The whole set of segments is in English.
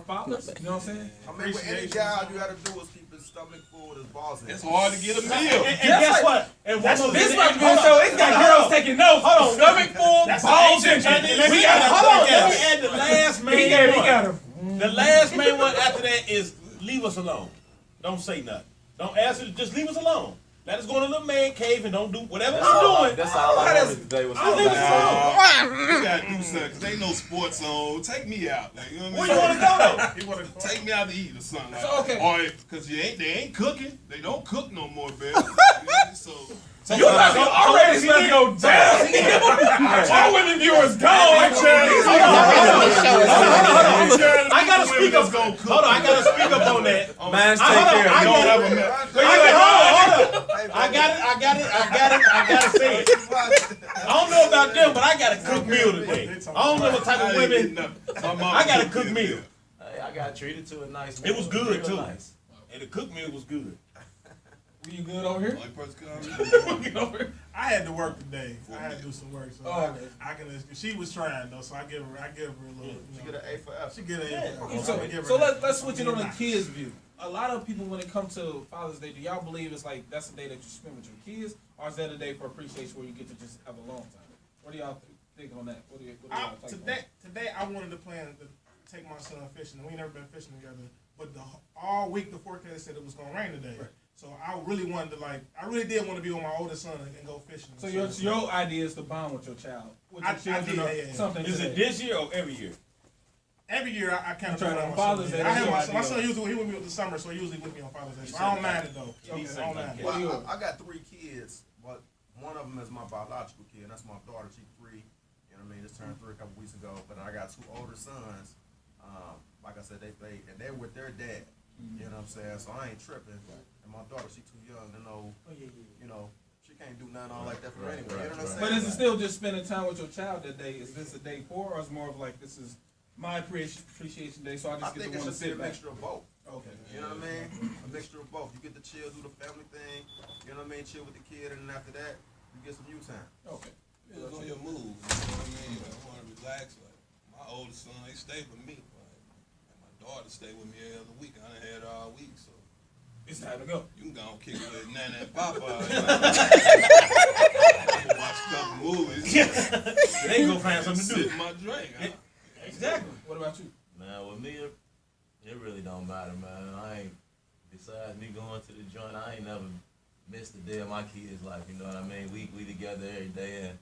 fathers. You know what I'm saying? I mean, with any guy, all you gotta do is keep his stomach full with his balls in. It's hard to get a meal. And guess what? And This one more might thing. be a show. It's got girls taking notes. Hold on. Stomach full, balls in. We got hold on. Let me add the last main He got him. The last main one after that is leave us alone. Don't say nothing. Don't answer. Just leave us alone. Let us go in a little man cave and don't do whatever we're doing. That's all I wanted today was I'll leave us alone. You gotta do something, cause ain't no sports on. Take me out. Like, you know what Where you want to go though? He wanna take me out to eat or something. Like, So, okay. Or cause they ain't cooking. They don't cook no more, baby. So You about to already see it go down. All women viewers gone. I gotta speak up. Hold on, I gotta speak up on that. Man's take care of you. Hold on. I gotta say it. I don't know about them, but I got a cook meal today. I don't know what type of women. I got a cook meal. Hey, I got treated to a nice meal. It was good too. Nice. And the cook meal was good. Were you good over here? I had to work today. I had to do some work, so Oh, okay. I can. She was trying though, so I give her a little. She get an A for effort. She get an A for effort. So let's switch it on the kids' view. A lot of people, when it comes to Father's Day, do y'all believe it's like that's the day that you spend with your kids, or is that a day for appreciation where you get to just have a long time? What do y'all think on that? What do y'all think on that? Today I wanted to plan to take my son fishing. We ain't never been fishing together, but all week the forecast said it was gonna rain today. Right. So I really wanted to I really did want to be with my oldest son and go fishing. So your idea is to bond with your child. With your children or something. Is it this year or every year? Every year I kind of try plan on Father's Day. I have my son usually he with me with the summer, so he usually with me on Father's Day. So I don't mind it though. I don't mind it. Well, I got 3 kids, but one of them is my biological kid. That's my daughter. She's 3. You know what I mean? Just turned 3 a couple weeks ago. But I got 2 older sons. Like I said, they played, and they're with their dad. You know what I'm saying? So I ain't tripping. And my daughter, she's too young to know. You know, she can't do nothing all like that for her anyway. You know what I'm saying? But is it still just spending time with your child that day? Is this a day for, or is it more of like this is my appreciation day, so I just get think to it want to should be sit a back? mixture of both. Okay. You know what I mean? A mixture of both. You get to chill, do the family thing. You know what I mean? Chill with the kid, and then after that, you get some you time. Okay. It's on your moves. You know what I mean? I want to relax. Like my oldest son, he stay with me. And my daughter stay with me every other week. I done had her all week, so It's time to go. you can go and kick it with Nana and Papa. Watch a couple movies. They go find something to Sit do. in my drink. Exactly. What about you? Man, with me, it really don't matter, man. Besides me going to the joint, I ain't never missed a day of my kids' life, you know what I mean? We together every day, and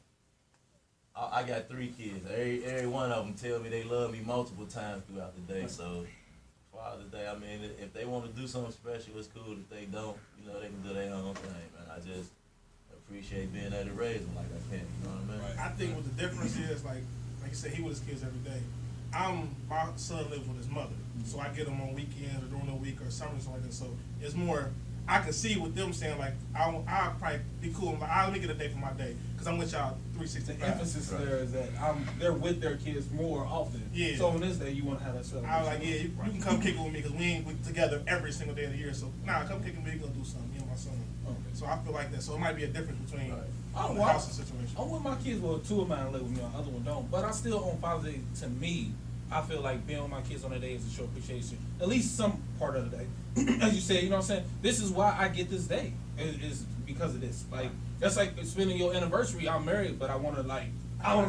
I got 3 kids. Every one of them tell me they love me multiple times throughout the day, so Father's Day, I mean, if they want to do something special, it's cool. If they don't, you know, they can do their own thing, man. I just appreciate being able to raise them like I can, you know what I mean? I think what the difference is, like you said, he with his kids every day. My son lives with his mother, so I get him on weekends or during the week or something like that. So it's more, I can see with them saying like, I'll probably be cool. I'll make it a day for my day because I'm with y'all The 365. emphasis there is that they're with their kids more often. Yeah. So on this day, you want to have that celebration. I was like, yeah, you can come kick it with me because we ain't together every single day of the year. So come kick it with me, go do something. Me and my son. Okay. So I feel like that. So it might be a difference between I'm the house and situation. I'm with my kids. Well, 2 of mine live with me, the other one don't. But I still, on Father's Day, to me, I feel like being with my kids on the day is a show appreciation. At least some part of the day. As you said, you know what I'm saying? This is why I get this day. Is because of this. Like, that's like spending your anniversary. I'm married, but I want to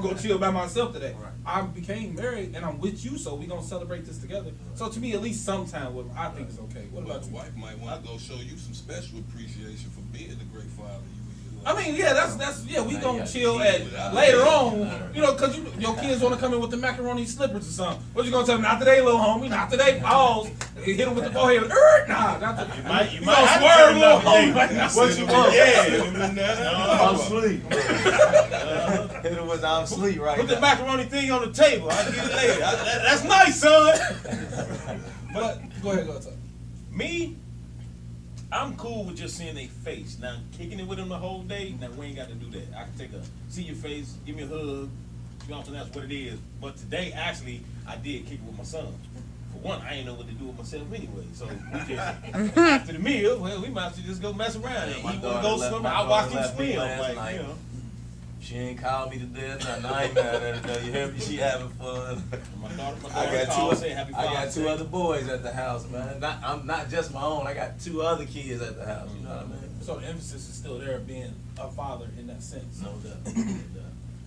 go chill by myself today. Right. I became married, and I'm with you, so we're going to celebrate this together. So to me, at least sometime with them, I think it's okay. What about the you? wife might want to go show you some special appreciation for being the great father you is. I mean, yeah, we gonna chill later on, you know, cause your kids wanna come in with the macaroni slippers or something. What you gonna tell them? Not today, little homie. Not today, balls. Hit them with the forehead. Nah, not today. You might swerve, little homie. What you want? Yeah. I'm asleep. Hit him with I'm asleep right Put the now. macaroni thing on the table. I'll get it later. That's nice, son. But go ahead, go talk. Me, I'm cool with just seeing their face. Now, kicking it with them the whole day, now we ain't got to do that. I can see your face, give me a hug, you know what I'm saying, that's what it is. But today, actually, I did kick it with my son. For one, I ain't know what to do with myself anyway. So we just, after the meal, well, we might have to just go mess around. Yeah, He my want to daughter go left- swimming, my I watched daughter him left me swim. last Like, night. you know. She ain't called me to death, and I ain't mad at her though. You hear me? She having fun. My daughter I called, got say happy I got Father's two Day. other boys at the house, man. I'm not just my own. I got 2 other kids at the house. You know what I mean? So the emphasis is still there, being a father in that sense. No doubt. No doubt.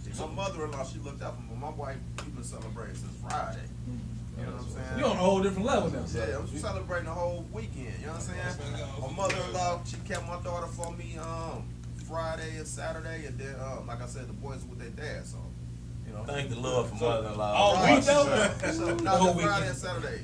See, my mother-in-law, she looked out for me. My wife, we've been celebrating since Friday. You know what I'm saying? You're on a whole different level now. Yeah, I'm celebrating the whole weekend. You know what I'm saying? My mother-in-law, she kept my daughter for me Friday and Saturday, and then like I said, the boys were with their dad. So, you know. Thank the Lord for mother-in-law. all Right. week though? So, The no, whole just Friday weekend. and Saturday.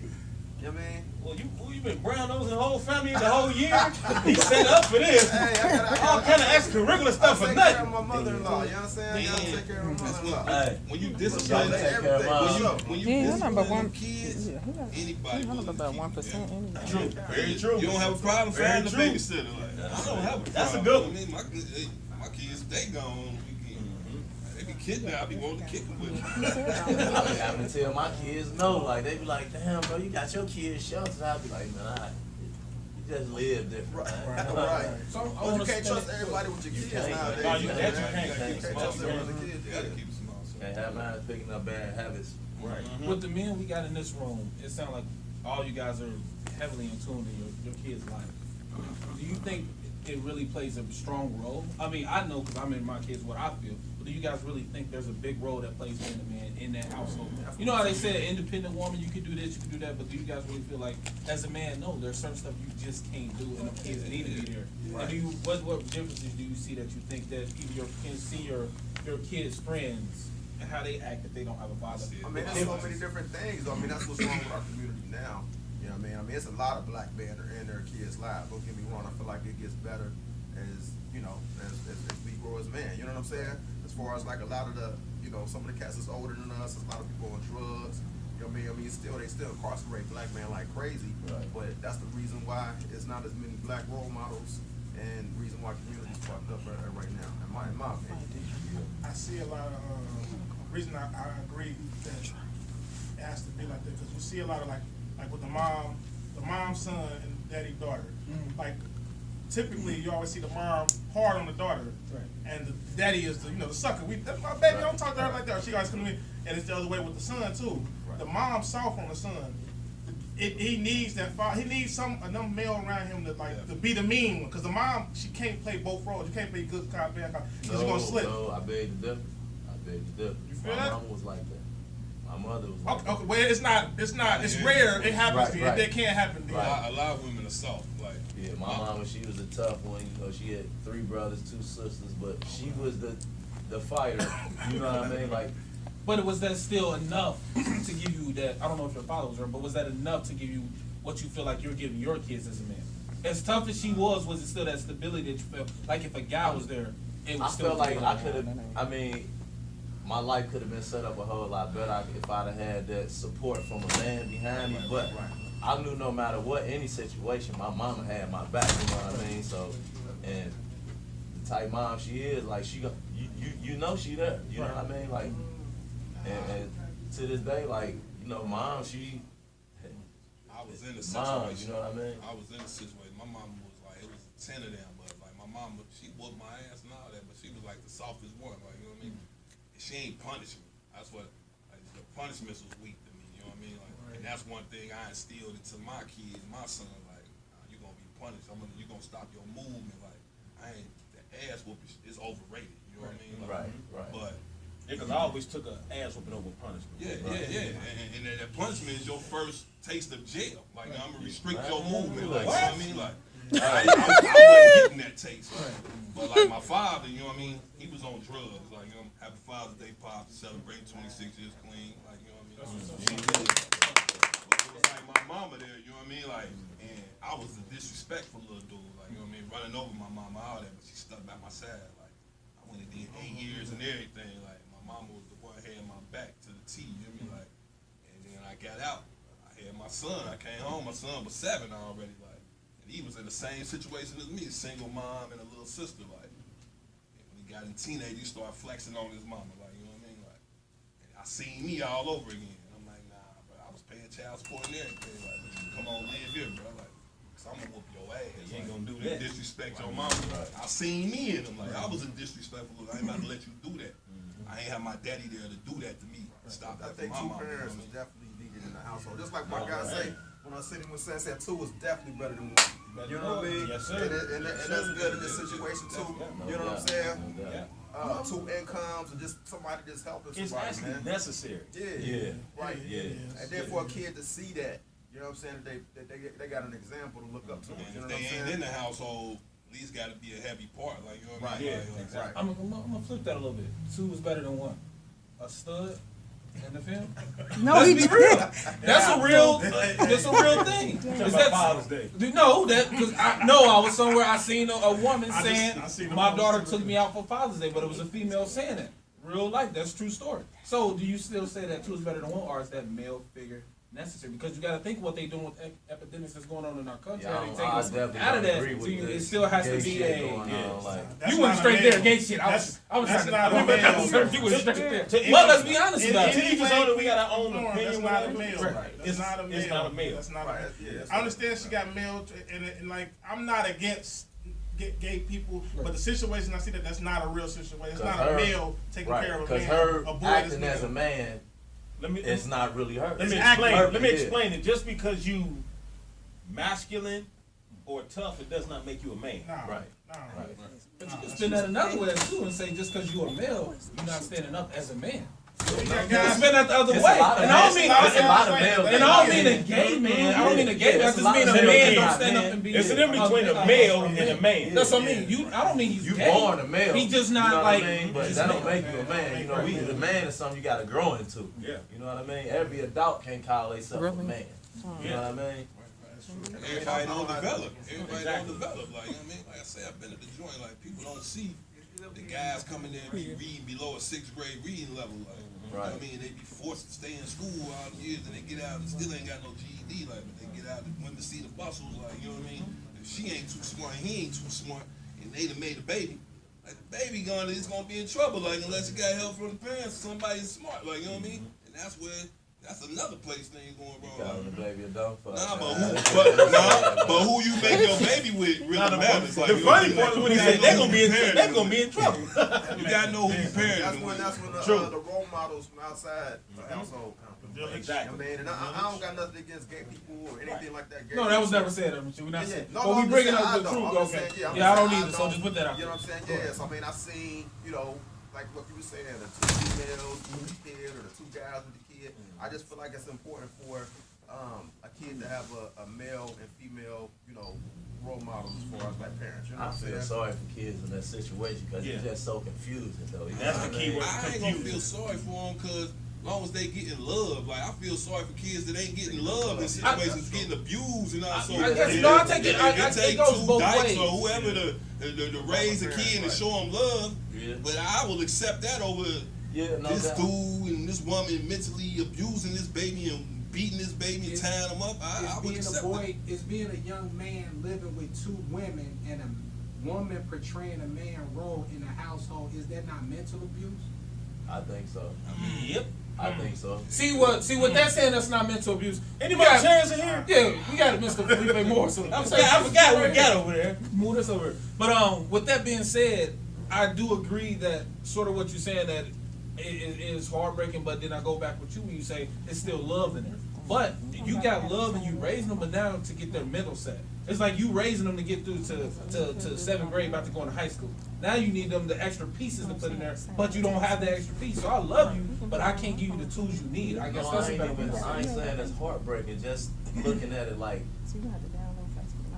You know what I mean? Well, you been brown nosing the whole family the whole year. He set up for this. Hey, All kind of extracurricular stuff for I take care of nothing. my mother-in-law. You know what I'm saying? I gotta take care of my mother-in-law. Hey, When you gotta discipline, take care of mom. when you Yeah, I'm about discipline one. them kids, Yeah, anybody I'm willing to about keep 1% them, yeah. anyway. True. Very true. You don't have a problem Very finding a true. babysitter. Like, I don't have a problem. That's a good one. I mean, my kids, they gone on the weekend. They be kidnapped. I be wanting to kick them with them. I have to tell my kids no. Like they be like, "Damn, bro, you got your kids shelters." I be like, "Man, you just live different." man." Right. So I But wanna you can't spend trust it- everybody with your kids can't. nowadays. No, you know, can't. man. You can't. You can't trust everybody with the kids. You gotta keep them small. So. Can't have mine picking up bad habits. Right. With the men we got in this room, it sounds like all you guys are heavily in tune in your kids' life. Do you think it really plays a strong role? I mean, I know because I'm in my kids what I feel, but do you guys really think there's a big role that plays being a man in that household? You know how they say an independent woman, you can do this, you can do that, but do you guys really feel like, as a man, no, there's certain stuff you just can't do and the kids need to be there? And do you, what differences do you see that you think that either your kids see your kids' friends and how they act if they don't have a father? I mean, there's so many different things. I mean, that's what's wrong with our community now. You know what I mean? I mean, it's a lot of black men that are in their kids' lives. Don't get me wrong. I feel like it gets better as, you know, as we grow as men. You know what I'm saying? As far as like a lot of the, you know, some of the cats that's older than us, a lot of people on drugs. You know what I mean? I mean, they still incarcerate black men like crazy. Right. But that's the reason why it's not as many black role models and reason why community's fucked up right now, in my opinion. I see a lot of reason I agree that it has to be like that because you see a lot of like with the mom, son, and daddy, daughter. Like typically, you always see the mom hard on the daughter, Right. and the daddy is the sucker. That's my baby. Don't talk to her like that. She always come to me, and it's the other way with the son too. Right. The mom soft on the son. He needs that father. He needs another male around him to be the mean one. Because the mom, she can't play both roles. You can't play good cop, bad cop. Because you're gonna slip. No, I beg to differ. You feel My that? mama was like that. My mother was like Okay, well, it's not. It's rare. It happens Right, to you. right. It can't happen to you. Right. A lot of women are soft. Like, that. Yeah, my mama, she was a tough one. You know, she had 3 brothers, 2 sisters, but she was the fighter. You know what I mean? Like, But was that still enough to give you that? I don't know if your father was there, but was that enough to give you what you feel like you're giving your kids as a man? As tough as she was it still that stability that you felt like if a guy was there, it I was still. felt like I could have. I mean, my life could have been set up a whole lot better if I'd have had that support from a man behind me. But I knew no matter what, any situation, my mama had my back. You know what I mean? So, and the type mom she is, like you know she there. You know what I mean? Like, and to this day, like mom, she. I was in the Mom, situation. you know what I mean? I was in the situation. My mama was like, it was 10 of them, but like my mama, she whooped my ass and all that, but she was like the softest one, like, you know what I mean? And she ain't punished me. That's what, like, the punishments was weak to me, you know what I mean? Like, and that's one thing I instilled into my kids, my son, like, you gonna be punished. You gonna stop your movement. Like, the ass whooping is overrated, you know what I mean? Like, Right. But, Because I always took an ass whooping over punishment. yeah. And that punishment is your first taste of jail. Like, I'm gonna restrict your Right. movement. Like, you know What? what I mean? Like, I wasn't getting that taste. But like my father, you know what I mean? He was on drugs. Like, you know, happy Father's Day, Pop, celebrating 26 years clean. Like, you know what I mean? But it was like my mama there, you know what I mean? Like, and I was a disrespectful little dude. Like, you know what I mean? Running over my mama, all that, but she stuck by my side. Like, I went and did 8 years and everything. Like, my mama was the one had my back to the T, you know what I mean? Like, and then I got out. I had my son. I came home. My son was 7 already. Like, and he was in the same situation as me, a single mom and a little sister. Like, and when he got in teenage, he started flexing on his mama. Like, you know what I mean? Like, and I seen me all over again. I'm like, nah, bro. I was paying child support and everything. Like, come on, live here, bro. Like, so I'm gonna whoop your ass. You ain't Like, gonna do you that. disrespect your mama. I seen me in them. Like, I was a disrespectful. I ain't about to let you do that. I ain't have my daddy there to do that to me. Stop I that think for my two mama. You know parents what is I mean? definitely needed in the household. Just like my Oh, guy right. say, when I seen him with said two is definitely better than one. You know what I mean? Yes, sir. And that's good in this situation too. You know what I'm saying? No doubt. Two incomes and just somebody just helping It's somebody, actually man. necessary. Yeah. Right. Yeah. And then for a kid to see that, you know what I'm saying, that they got an example to look up to. You And know if what they I'm ain't saying? in the household, at least got to be a heavy part. Like, you know what I mean? Yeah, Like, exactly. I'm gonna flip that a little bit. Two is better than one. A stud in the film. No, Let's he be did. real. That's a real. That's a real thing. Talking Is about that- Father's Day. No, that because I was somewhere. I seen a woman I saying seen the my post daughter too. took me out for Father's Day, but it was a female saying it. Real life. That's a true story. So do you still say that two is better than one, or is that male figure necessary? Because you got to think what they doing with epidemics that's going on in our country. Yeah, How they I take us definitely out of don't that. agree So with it this still has gay to be shit a. going on, like, That's You went not straight a there, male. gay shit. I was That's trying not to. a male. You went straight there. To- But let's be honest In about any it. Teach us way on it, we got our own That's opinion. not a with it. male. Right. It's not a male. It's not a male. That's not a Right. male. Yeah. I understand she got male, and like I'm not against gay people, but the situation I see that's not a real situation. It's not a male taking care of a Because man. her a boy that's acting as a male. man, Let me it's not really her. let me It's explain. accurate. Let me Yeah. explain it. Just because you masculine or tough, it does not make you a man. Nah, Right. nah. Right. But you can spin that another way too and say just because you're a male, you're not standing up as a man. You can spin that the other It's way. a lot of And I don't males- mean it's a lot of males. and I don't mean a gay man. I don't mean a gay man. I It's a just lot mean of a man males. don't stand up and be. It's the difference between a male and a man. That's what I mean. I don't mean he's You gay. born a male. He just you not know what like. I mean? But he's that don't male. make you a man. You know, the man is something you got to grow into. Yeah. You know what I mean? Every adult can't call themselves a Really? man. You know what I mean? Everybody don't develop. Everybody don't develop. Like, you know what I mean? Like I say, I've been at the joint. Like, people don't see the guys coming there and be reading below a 6th grade reading level. Like, you know what I Right. mean? They be forced to stay in school all the years and they get out and still ain't got no GED. Like, but they get out and women see the bustles. Like, you know what I mean? If she ain't too smart, he ain't too smart, and they done made a baby. Like, the baby is gonna be in trouble. Like, unless you got help from the parents, somebody smart. Like, you know what I mean? And that's another place things going wrong. Calling the baby a dumb fuck. Nah, but man. but who you make your baby with really matters. Like, The you funny know, part is when he you said gotta they're know gonna be who in your they're gonna parents be in trouble. is. You gotta know who your parents That's is. when True. the role models from outside the household come. Exactly. I mean, and I don't got nothing against gay people or anything like that. Gay No, that was people. never said. We're not saying. No, But no, we I'm bringing just up saying the I truth. don't. I'm Okay. just saying, Yeah, I don't saying either. So just put that out. You know what I'm saying? Yes. I mean, I seen, like what you were saying, the two females with the kid or the two guys with the kid. I just feel like it's important for a kid to have a male and female, role models as far as like parents. You know I what I'm feel saying? sorry for kids in that situation because Yeah. it's just so confusing though. You That's know the what I key mean? word. I ain't gonna feel sorry for them because as long as they getting love, like I feel sorry for kids that ain't getting love in situations, getting abused and all. So I guess, no, I take it. it It take goes two both dykes ways. or whoever to raise a kid and show them love. Yeah. But I will accept that over Yeah, no this doubt. dude and this woman mentally abusing this baby and beating this baby and tying him up. I would Being a accept boy, it. it's being a young man living with two women and a woman portraying a man role in a household. Is that not mental abuse? I think so. Yep. I think so. See what that's saying. That's not mental abuse. Anybody We got- chance in here? Yeah, we got Mr. Felipe Moore. So I forgot what we got over there. Move this over. But with that being said, I do agree that sort of what you're saying that it is heartbreaking. But then I go back with you when you say it's still love in there. But you got love and you raising them, but now to get their mental set. It's like you raising them to get through to 7th grade, about to go into high school. Now you need them the extra pieces to put in there, but you don't have the extra piece. So I love you, but I can't give you the tools you need. I guess No, that's I a ain't better way even, to say I it. ain't saying it's heartbreaking. Just looking at it like,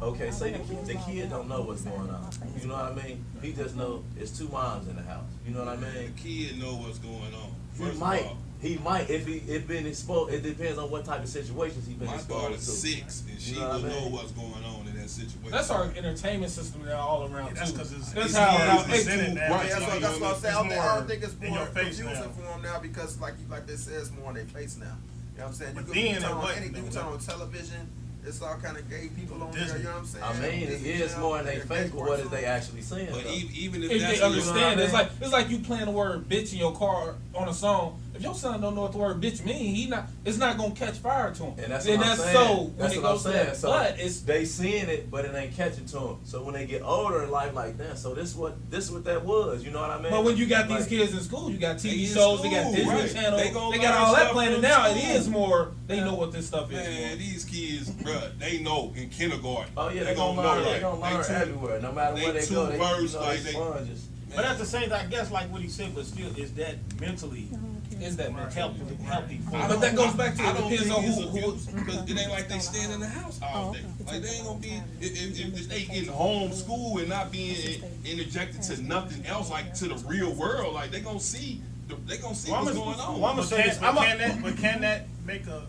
okay, say the kid don't know what's going on. You know what I mean? He just know it's two moms in the house. You know what I mean? The kid know what's going on. He First might. of all, He might if been exposed. It depends on what type of situations he been my exposed daughter's to. 6 and she You know what will I mean? know what's going on in that situation. That's our entertainment system now all around That's too. because it's That's it's how more presented now. Right, Yeah, that's what I'm saying. I don't think it's in more your face confusing now. for them now because, like they said, it's more in their face now. You know what I'm saying? But You then can turn it on wasn't, anything. You though. turn on television, it's all kind of gay people on there. Disney. You know what I'm saying? I mean, it Disney is Channel, more in their gay face, but what is cartoons. they actually saying? But though? even if If that's they what you understand, know it's what I like you playing the word "bitch" in your car on a song, if your son don't know what the word bitch mean, it's not gonna catch fire to him. And that's what I'm saying. so when That's it what I'm goes to saying. that, So but it's they seeing it, but it ain't catching to them. So when they get older in life, like damn, so this what that was. You know what I mean? but when you got these Like, kids in school, you got They TV in shows, they got school, Disney right. Channel, They gonna they got learn all that stuff playing. from And now it school. is more. They know what this stuff is. Man, more. these kids, bruh, they know in kindergarten. Oh yeah, they they gonna know, learn. They like, gonna learn too- everywhere, no matter where they too go. They, versed, like, they they- sponges. But at the same time, I guess like what he said, but still, is that mentally Is that healthy for I But that goes back to I it don't depends think on it's who abuse, because it ain't like they stand in the house all day. Like they ain't gonna be if they getting homeschooled and not being interjected to nothing else, like to the real world. Like they gonna see what's going on. Well, I'm gonna say this. But can that make an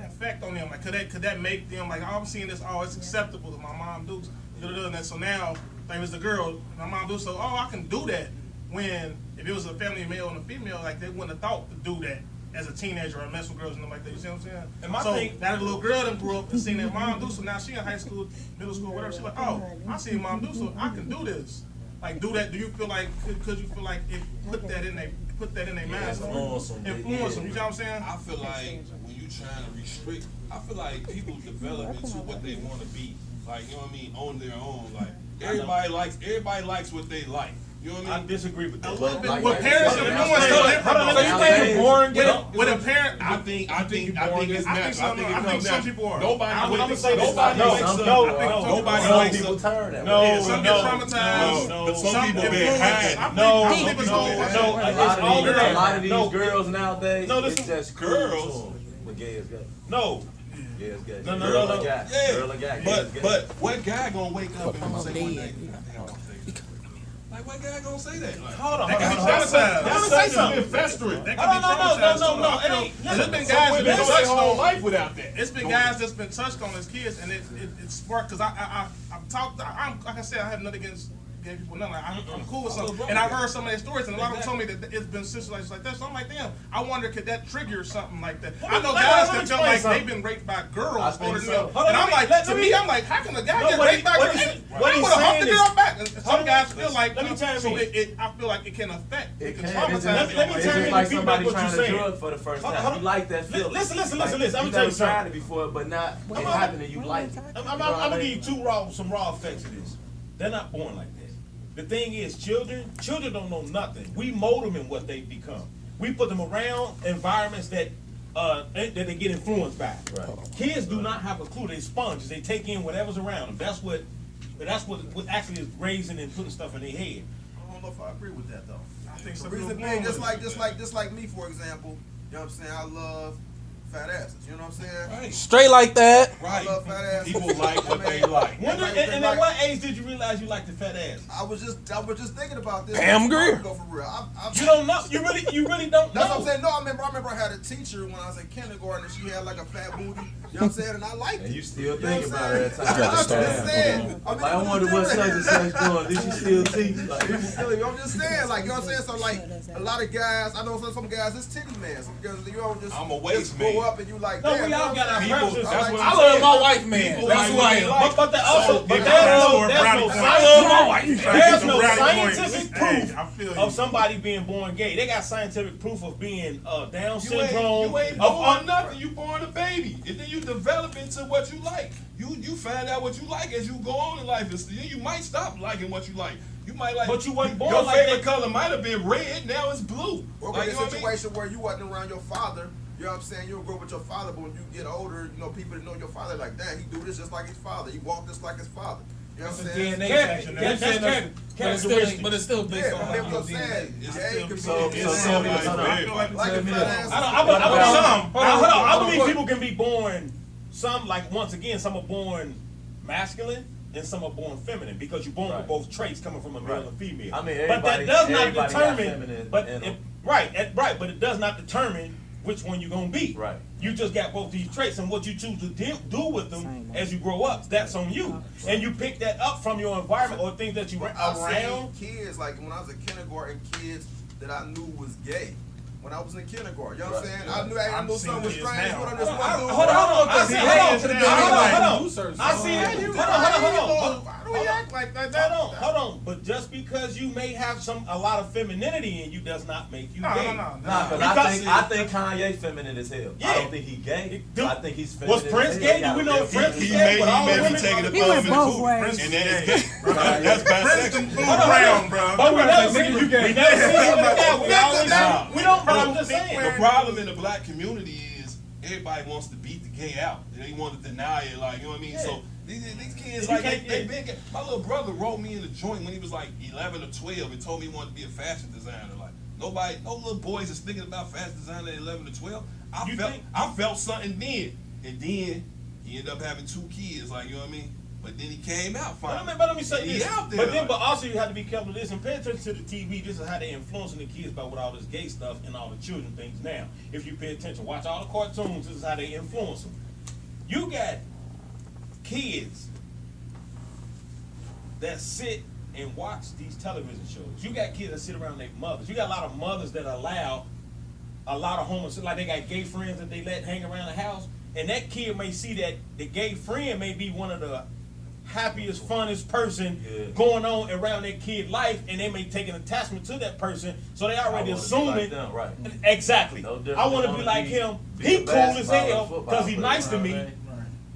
effect on them? Like, could that make them like, oh, I'm seeing this? Oh, it's acceptable that my mom do. And so now, like, if it's a girl, my mom do so. Oh, I can do that. When if it was a family male and a female, like they wouldn't have thought to do that as a teenager or mess with girls and stuff like that. You see what I'm saying? And my so thing- now the little girl that grew up and seen their mom do so. Now she in high school, middle school, whatever. She's like, oh, I see mom do so. I can do this. Like, do that. Do you feel like could you feel like it put that in their mind? influence them. Influence them. You know what I'm saying? I feel like when you trying to restrict, I feel like people develop into what they want to be. Like, you know what I mean, on their own. Like everybody likes what they like. You know what I I mean? disagree with that. A little bit. Like What that. parents So are that's doing what so I'm different. saying. though. So you think you're boring? With a parent, I think it's I natural. think some people are. Nobody I'm wakes gonna up. say this. Nobody No, wakes up. no, Nobody Some wakes people up. turn that No, way. Yeah, some get traumatized. no, Some people get been hiding. A lot of these girls nowadays, No, it's listen, just girls. cool to 'em. But gay is gay. No, Gay is gay. No, Girl no. or guy. Yeah, Girl or guy. Gay is gay. but what guy gonna wake up and say one day, I think I want to say that? Like what guy gonna say that? Like, hold on. That can be Hold on. traumatized. Let me say something. festering. That No, can be no, traumatized. no. It ain't. There's Listen, been Some guys that women been go their touched whole on. life without that. It's been guys that's been touched on as kids, and it sparked because I've talked. I'm like I said, I have nothing against gay people. Nothing. Like, I'm cool with some, and I've heard some of their stories, and a lot of them told me that it's been situations like that. So I'm like, damn. I wonder could that trigger something like that? I know guys that feel like they've been raped by girls I think older than so. them, Hold on, and I'm let like, me- to me, I'm like, how can a guy No, get what raped by he- girls? what he- I what would he's have humped the saying girl is- back. And some Hold on, guys feel like, let me tell you so something. I feel like it can affect, It can. traumatize It's them. just, Let me it's tell just you like the feedback somebody what trying you're to saying. drug for the first Hold time. on. You like that feeling. Listen. Like, I'm gonna you tell you never something. tried it before, but not it I'm- happened and you like it. I'm You know what gonna I give mean? you some raw effects of this. They're not born like that. The thing is, children don't know nothing. We mold them in what they become. We put them around environments that they get influenced by. Right. Kids do not have a clue. They sponges. They take in whatever's around them. That's what actually is raising and putting stuff in their head. I don't know if I agree with that though. I think The some reason people being, born with it. just like me, for example, you know what I'm saying? I love fat asses. You know what I'm saying? Right. Straight like that. I love fat asses. People like what they like. When Like, and like- at what age did you realize you liked the fat ass? I was just thinking about this. Pam Grier. Go for real. You don't know. You really don't That's know. what I'm saying. No, I remember I had a teacher when I was in kindergarten and she had like a fat booty. You know what I'm saying? And I liked it. And you still You know think what about I'm it at saying? times. I'm just saying. Like, I wonder what such and such doing. Did she still teach? Like, I'm just saying, like, you know what I'm saying? So, like, a lot of guys, I know some guys, it's titty man. Some girls, you know, just, I'm a waist just man. go up and you like, No, damn, we all you know got our what I'm saying? preferences. That's what I I'm love saying. my wife, man. People That's like who what I they am. like. But there also, but They there's got no, store there's brownie no points. scientific, there's no Brownie points. scientific Hey, proof I feel you. of somebody being born gay. They got scientific proof of being Down You syndrome. ain't born nothing. You born a baby, and then you develop into what you like. You find out what you like as you go on in life. And then you might stop liking what you like. You might like. But you wasn't born your like favorite that. color might have been red. Now it's blue. Or Like, in you a know what I mean? situation where you wasn't around your father, you know what I'm saying? You'll grow with your father, but when you get older, you know, people that know your father like, damn, he do this just like his father. He walk just like his father. You know what I'm saying? DNA Char- section. that's Characteristics. But it's still based Yeah, on but that's what your I'm saying. DNA. It's Gay still- could be so- it's so- somebody so- like so- I feel like a fat ass. I believe people can be born. Some, like, once again, some are born masculine and some are born feminine because you're born with Right. both traits coming from a male Right. and female. I mean, but that everybody- does not everybody got determine. feminine But in them. right, but it does not determine which one you're gonna be. Right. You just got both these traits, and what you choose to do with them as you grow up, that's on you. And you pick that up from your environment or things that you But I've around. seen kids, like when I was in kindergarten, kids that I knew was gay. When I was in kindergarten, you know what I'm saying? I knew I've something seen was kids strange now. with this one dude. Hold on. I see. Hold on. Hold on. I see. Hold on. we act like that. Hold on. But just because you may have a lot of femininity in you does not make you gay. No. Nah, because I think Kanye feminine as hell. Yeah. I don't think he gay. Dude, I think he's feminine. was Prince as gay? hell. Do we know Prince He is gay? may With all the be women? taking the He went thumb both and ways. and that is gay. That's Prince them bisexual. food brown, bro. But we never seen you gay. We never seen it with that. We always Nah. we don't. But I'm No, just saying. The problem in the black community is everybody wants to beat the gay out. They want to deny it, like, you know what I mean? Yeah. So these kids, You like, can't- they been gay. My little brother wrote me in the joint when he was like 11 or 12 and told me he wanted to be a fashion designer. Like, no little boys is thinking about fashion design at 11 or 12. I felt something then. And then he ended up having 2 kids, like, you know what I mean? But then he came out fine. But let me say He this. out there, But like- also you have to be careful of this and pay attention to the TV. This is how they're influencing the kids by with all this gay stuff and all the children things now. If you pay attention, watch all the cartoons. This is how they influence them. You got kids that sit and watch these television shows. You got kids that sit around their mothers. You got a lot of mothers that allow a lot of homosexuals, like they got gay friends that they let hang around the house, and that kid may see that the gay friend may be one of the happiest, funnest person going on around their kid life, and they may take an attachment to that person, so they already I wanna be assuming like them, right. Exactly. No different I want than to be wanna like be- him. be He a cool as basketball hell or football because he player, nice to you know me. what I mean?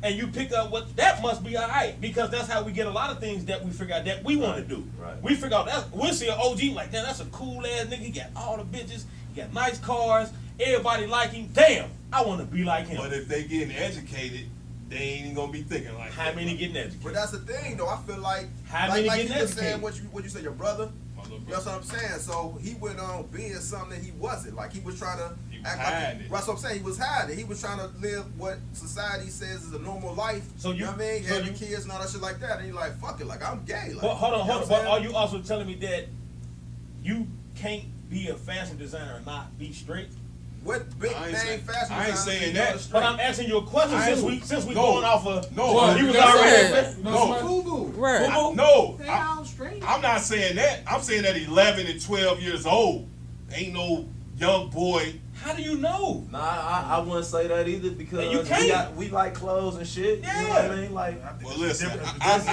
And you pick up what that must be all right, because that's how we get a lot of things that we figure out that we want to do. Right. We figure out that we'll see an OG like, damn, that's a cool ass nigga. He got all the bitches, he got nice cars, everybody like him. Damn, I want to be like him. But if they getting educated, they ain't even gonna be thinking like How that. many getting educated? But that's the thing, though. I feel like, How like many you getting just saying educated? what you say, your brother. My little You know brother. what I'm saying? So he went on being something that he wasn't. Like he was trying to He was act hiding like. it. That's what I'm saying. He was hiding it. He was trying to live what society says is a normal life. So you know what I mean? so Having kids and all that shit like that. And you're like, fuck it. Like I'm gay. Like, But hold on, you know hold on. what But I'm are you also telling me that you can't be a fashion designer and not be straight? What big I ain't name saying- fashion I ain't designers saying do you that. know the But I'm straight? asking you a question I since ain't- we No. going off of No, he was that's already right. No. Boo-boo. Right. No, They all straight. I'm not saying that. I'm saying that 11 and 12 years old ain't no young boy. How do you know? Nah, I wouldn't say that either because And you can't. we like clothes and shit. You know what Yeah. I mean? Like, Well, listen,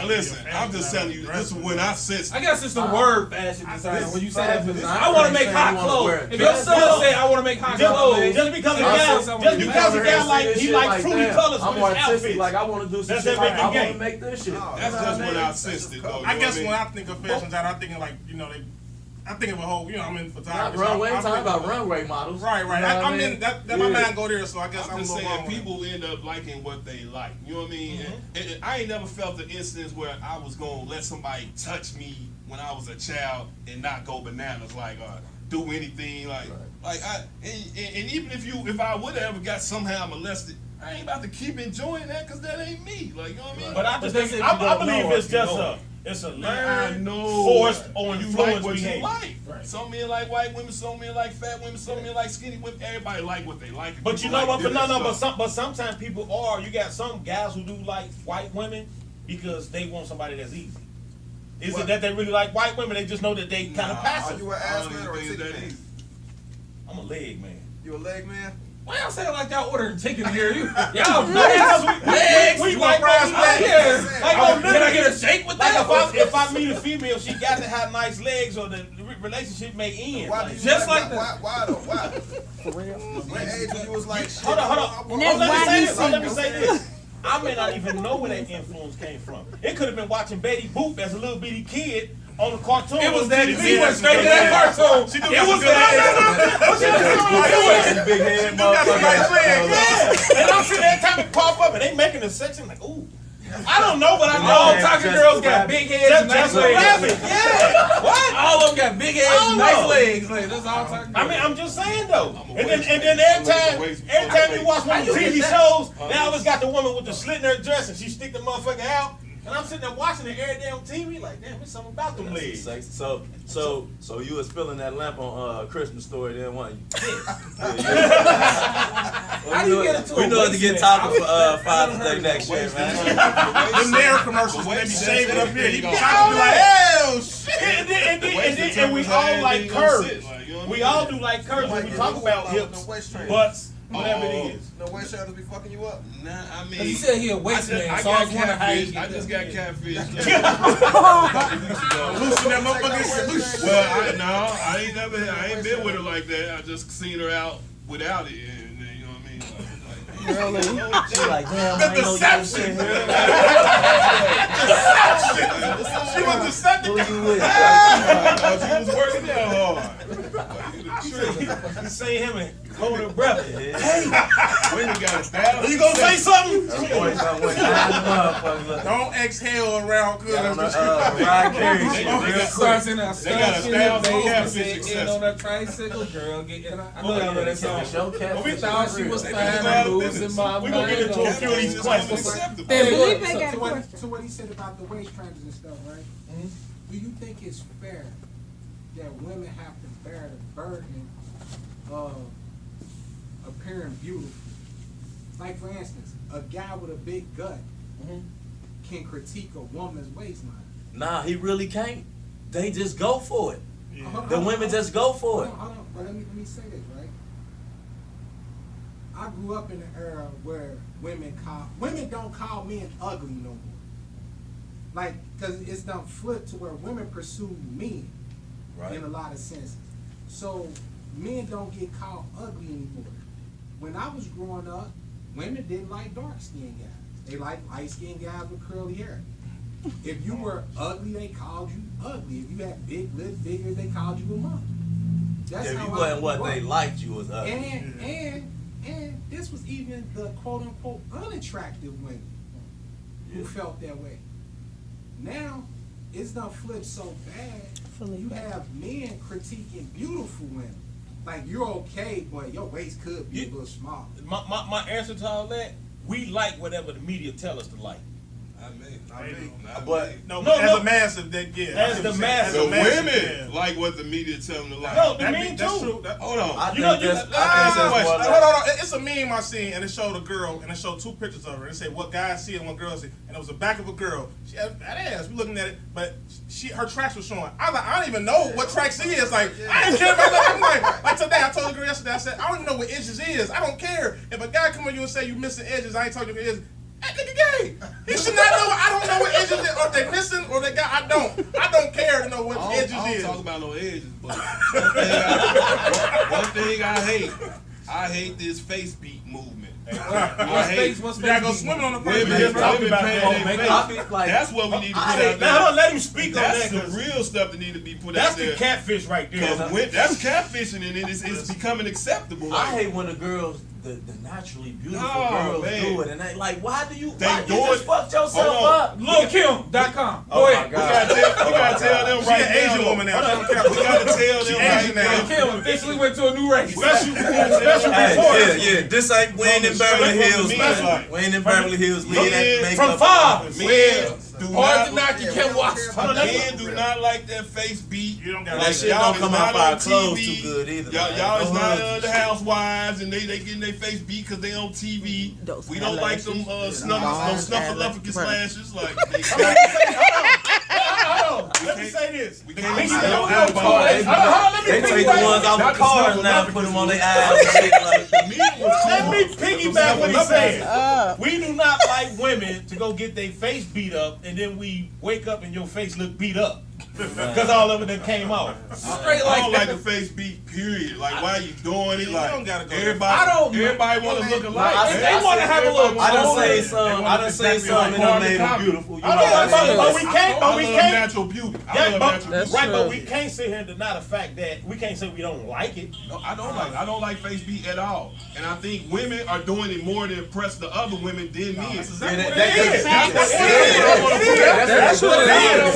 listen. I'm just telling you. This is when I sense. I guess it's the word fashion designer. When you say that, fashion I want to make design, hot you wanna clothes. wear If your son dress. say I want to make hot Just, clothes, just because a I'll guy, say something just you because a never guy heard like this he shit like fruity that. colors I'm with his artistic. outfits. Like I want to do some That's shit. that Like, make him I want gay. to make this shit. No, You know That's what just I when mean? I sensed it, though. you I know guess what I when mean? I think of fashion design, I'm thinking like, you know, I'm thinking of a whole, you know, I'm in Not photography. runway. so I'm talking about thinking- runway models. Right, right. You know what I'm I mean? in that my Yeah. mind go there, so I guess I'm I'm just a little saying wrong. people end up liking what they like. You know what I mean? And I ain't never felt the instance where I was gonna let somebody touch me when I was a child and not go bananas, like do anything and even if I would have ever got somehow molested, I ain't about to keep enjoying that because that ain't me. Like, you know what I mean? But I just that's think if you I don't believe know it's if you just know. it's a I learned, know. forced or You influenced like what behavior. you like. Right. Some men like white women, some men like fat women, some men like skinny women. Everybody like what they like. But you People know what? like But no, different but stuff. sometimes people are. You got some guys who do like white women because they want somebody that's easy. Is What? it that they really like white women? They just know that they kind of Nah, Are passive. you an I ass don't man even or a think titty that man? is. I'm a leg man. You a leg man? why y'all say it like y'all ordering chicken here? Y'all Because legs. we You like want fries what we back? like. Yeah. Like, Can literally, I get a shake with like that? if I meet a female, she got to have nice legs, or the relationship may end. Why do Like, you just like like that? Why though? Why? What age when you was like, shit, hold on. And that's Let why me say he's this. Let me single. say this. I may not even know where that influence came from. It could have been watching Betty Boop as a little bitty kid on the cartoon. It was that. She He went straight to that cartoon. It was that. Big head got some nice legs. Yeah, and I'm sitting there time it pop up and they making a section like, ooh. I don't know, but I All know. talking girls got big heads and nice Just legs. rabbit, yeah. What? All of them got big heads I and don't nice know. legs. Like, that's all talking. I mean, I'm just saying though. I'm a And then waste every man. time, I'm a waste every man. time you watch one of the TV shows, they always got the woman with the slit in her dress and she stick the motherfucker out. And I'm sitting there watching it every day on TV, like, damn, there's something about them legs. So you was filling that lamp on Christmas Story then, weren't you? How do you get into We a know what to get waist topic for man? Father's Day next year, man. Them Nair commercials when they be shaving up here, you be trying to be like, oh shit. And we all like curves. We all do like curves when we talk about hips. Whatever it is. No way Shadows be fucking you up. Nah, I mean. Cause he said he a waste man, so I was wondering how he I just got catfish. Loosen that motherfucker. Well, I ain't been with her like that. I just seen her out without it, and you know what I mean. Really? She like, damn, The I ain't know you was deception. in here. She was deceptive. Who you with? She was working that hard. You see him and hold her breath. Hey, women got $1,000. You gonna say something? Don't Don't exhale around cuz. Mariah Carey shit real quick. starts in a They got stunt 1,000 in the catfish basement, accessories. on a tricycle, girl. I know y'all know that song. Show catfish. We thought she was They fine, got I'm a losing business. my We gonna get into a mind. few of these questions. Unacceptable. Felipe got a To question. what he said about the waist trainers and stuff, right? Mhm. Do you think it's fair that women have to bear the burden of appearing beautiful? Like, for instance, a guy with a big gut Mhm. can critique a woman's waistline. Nah, he really can't. They just go for it. Hold on, The hold women on, just go for it. Hold on. But let me say this, right? I grew up in an era where women don't call men ugly no more. Like, cause it's done flipped to where women pursue men Right. in a lot of senses. So men don't get called ugly anymore. When I was growing up, women didn't like dark skinned guys. They liked light skinned guys with curly hair. If you were ugly, they called you ugly. If you had big lips, bigger, they called you a monkey. That's If how you I wasn't what grew they up. liked, you was ugly. And this was even the quote unquote unattractive women who felt that way. Now it's done flipped so bad. You have men critiquing beautiful women. Like, you're okay, but your waist could be a little small. My answer to all that, we like whatever the media tell us to like. But No, No, as no. a massive, that yeah. As the massive. The a massive, women yeah. like what the media tell them to like. No, the That men mean- that's too. true. That- Hold on. I You think know, that's I that's got a more question. like- Hold on. It's a meme I seen, and it showed a girl, and it showed two pictures of her. It said what guys see and what girls see, and it was the back of a girl. She had a fat ass. We looking at it, but her tracks was showing. I was like, I don't even know what tracks she is. Like, I didn't care about that. I'm like today, I told the girl yesterday. I said, I don't even know what edges is. I don't care if a guy come on you and say you missing edges. I ain't talking about edges. That nigga gay. He should not know. I don't know what edges is, or they missing, or they got. I don't care to know what edges I is. don't talk about no edges, but one thing I hate this face beat movement. I hate What's You gotta go swimming on the first women, day. talking about paying that. their Make face. I feel like That's what we need to put out Now, hold on, there. let him speak on That's that. the 'Cause real stuff that need to be put that's out the there. catfish right there. Because that's catfishing, and it's becoming acceptable. I hate when the girls, the naturally beautiful No, girls man. do it, and they like, why They you do just it- fucked yourself Hold on. up? LilKim.com. Oh Go my ahead. God. We gotta tell them She right an now. Asian woman now. Hold on. We gotta tell She them Asian right now. now. Kim officially went to a new race. Special Hey, report. yeah, this ain't Wayne in Beverly Hills, Men, man. like, Wayne in Beverly Hills, leave that men makeup. From five. Men do Hard to not. knock, you can't watch. Men do not like that face beat. You don't got That Like, shit y'all don't is come not off our on clothes TV. too good either. Y'all, man. y'all is No not hoods. the housewives, and they getting their face beat because they on TV. Those We don't like them snuffleupagus slashes. Like, Hold on. Let me say this. we can't They use don't that know elbow. Hold on, let me They take piggyback. the ones off the Not the cars now and put them on their eyes and shit. Like, Me was Let cool. me piggyback what he said. Uh, We do not like women to go get their face beat up and then we wake up and your face look beat up. Because all of it that came out. Straight I don't like like the face beat, period. Like, why you doing it? You Like, don't gotta go everybody, there. I don't- everybody want to look alike. I- man. They want to have a little. I done They say some, I done say some and Hard I to made them copy. beautiful. You I know know, what I'm saying? but we can't. But we I love can't. natural beauty. I Yeah, love but, natural That's beauty. right, but true. we can't sit here and deny the fact that we can't say we don't like it. No, I don't like face beat at all. And I think women are doing it more to impress the other women than men. Yeah, It that- is. that's- That's what it is.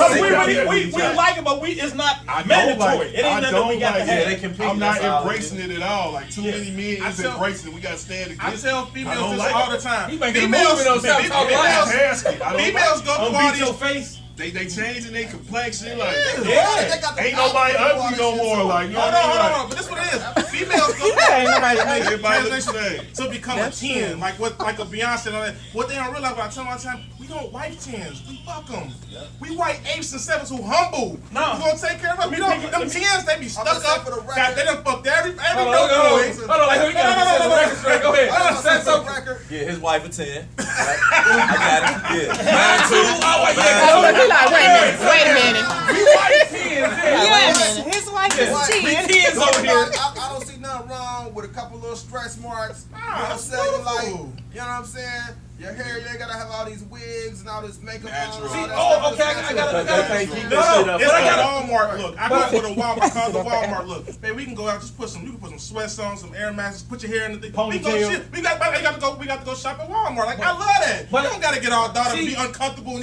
Because we like it, but it's not I don't mandatory. like It ain't nothing we got to it. Yeah, they have. compete, I'm not that's all it embracing it at all. Like, too many men I is tell- embracing it. We got to stand I against it. tell I females don't this like all it. the time. He making a Females- movement on South Talk It's Live. nasty. I don't Females like go On through all beat your these. face. They changing their complexion, like Yeah. ain't nobody ugly no more. Like, you know what I mean? Hold Like, on. But this what it is. Females go Ain't nobody make everybody look the translation same. to become a 10, like a Beyonce and all that. What they don't realize, what I tell them all the time, we don't wife 10s. We fuck them. We white 8s and 7s who humble. No. We gonna take care of us. We don't. Them 10s, they be stuck just saying up. for the record. God, they done fucked every Hold on, dope boy. hold on, like, we gotta set the record straight. Go ahead. Set something. Yeah, his wife a 10. Right? I got it. Yeah. Mine too. Oh, look, he like, wait a minute. We white tens, Yes, his wife is What? 10. Tens over here. I don't see nothing wrong with a couple little stretch marks. You know what I'm that's saying? Like, beautiful. you know what I'm saying? Your hair, you ain't gotta have all these wigs and all this makeup Natural. on. See, all that oh, stuff. okay, I It's gotta- natural. They can't keep No, that no, shit up. It's like I a Walmart look. I But- go to the Walmart, call the Walmart look. Man, we can go out, just put some. You can put some sweats on, some Air Maxes, put your hair in the thing. We go Ponytail. shit. We got to go shop at Walmart. Like I love that. But- you don't gotta get all daughter See- be uncomfortable in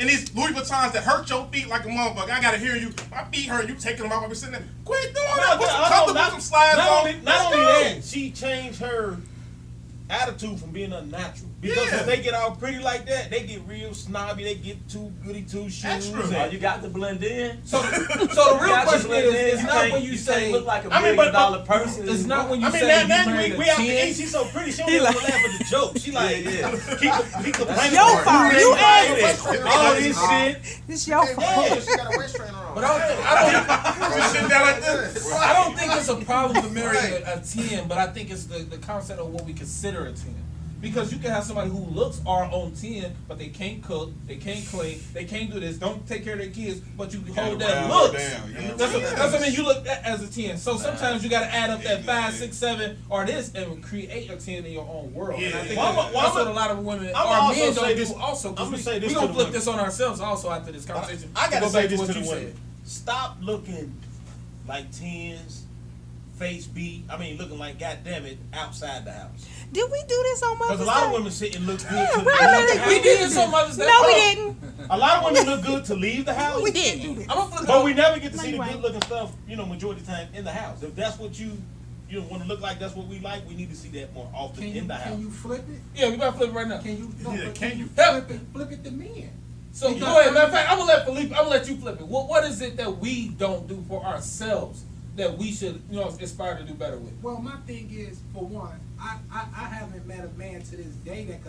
these Louis Vuittons that hurt your feet like a motherfucker. I gotta hear you. My feet hurt. You taking them off. I'm sitting there. Quit doing that. Put some comfortable, some slides not on. only Let's go. that, she changed her attitude from being unnatural. Because Yeah. when they get all pretty like that, they get real snobby. They get too goody two shoes. Extra. Oh, you got to blend in. So the real You got to question blend in. is, it's not can't- when you can't say, look like a I mean, $1 but- million person. it's not when you I mean, say now you married we a out the 10. eat. She's so pretty. She don't even laugh at the joke. She like, Yeah. he complaining. Your fault. You asked asked. all this shit. This your Hey, fault. man, she got a waist trainer on. But I Just sitting down like this. I don't think it's a problem to marry a 10, but I think it's the concept of what we consider a 10. Because you can have somebody who looks are on 10, but they can't cook, they can't clean, they can't do this, don't take care of their kids, but you gotta hold that round looks. her down. You gotta That's round what I mean. You look at as a 10. So sometimes you got to add up that 5, 6, 7, or this, and create a 10 in your own world. And I think Well, that's well, what a lot of women I'ma or also men say don't this- do. Also, I'ma because say this we to gonna the flip women. this on ourselves. Also after this conversation, I gotta go say back this to to what the you women. said. Stop looking like 10s, face beat. I mean, looking like goddamn it outside the house. Did we do this on Because Mother's a lot of Day? women sit and look good to Yeah, leave wait a the minute. house. We did this on Mother's Day. No, we didn't. A lot of women look good to leave the house. We didn't do this. I'm gonna flip it But on. we never get to No, see the you ain't. good looking stuff, majority of the time in the house. If that's what you want to look like, that's what we like, we need to see that more often in the house. Can you flip it? Yeah, we about to flip it right now. Can you? No, Yeah, but can you? flip it to men? So Because- go ahead. Matter of fact, I'm gonna let you flip it. What is it that we don't do for ourselves that we should aspire to do better with? Well, my thing is, for one, I haven't met a man to this day that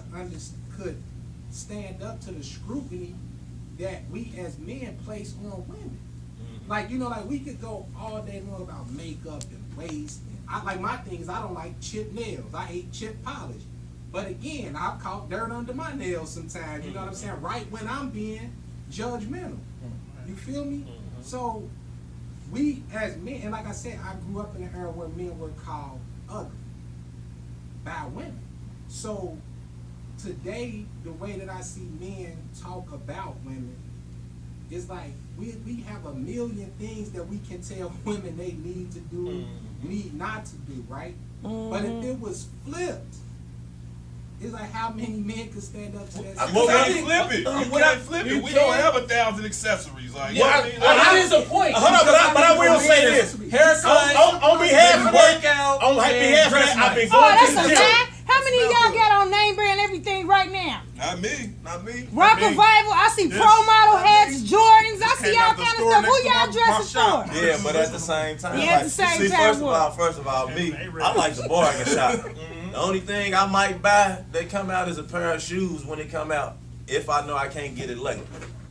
could stand up to the scrutiny that we as men place on women. Like, like we could go all day long about makeup and waist. My thing is, I don't like chipped nails. I hate chipped polish. But again, I've caught dirt under my nails sometimes. You know what I'm saying? Right when I'm being judgmental. You feel me? So we as men, and like I said, I grew up in an era where men were called ugly by women. So today, the way that I see men talk about women is like we have a million things that we can tell women they need to do, need not to do, right? But if it was flipped, it's like how many men could stand up to that? Well, I we think- flip it. when I flip it, we you don't can't- have 1,000 accessories. Like, Yeah, you know what I mean? that is a point. Hold on, but I will say this. Haircut, On behalf of that, workout, on and behalf of dress that, I've been nice. Oh, going that's to a the gym. lie. How many of y'all got on name brand everything right now? Not me. Not me. Rock Not me. Revival, I see Yes. pro model hats, Jordans, I see Came all out the kind of store stuff. Who next to y'all my dressing shop. for? Yeah, but at the same time, Yeah, at the same see, time, first of all, me, I like the bargain shop. The only thing I might buy that come out is a pair of shoes when it come out, if I know I can't get it later.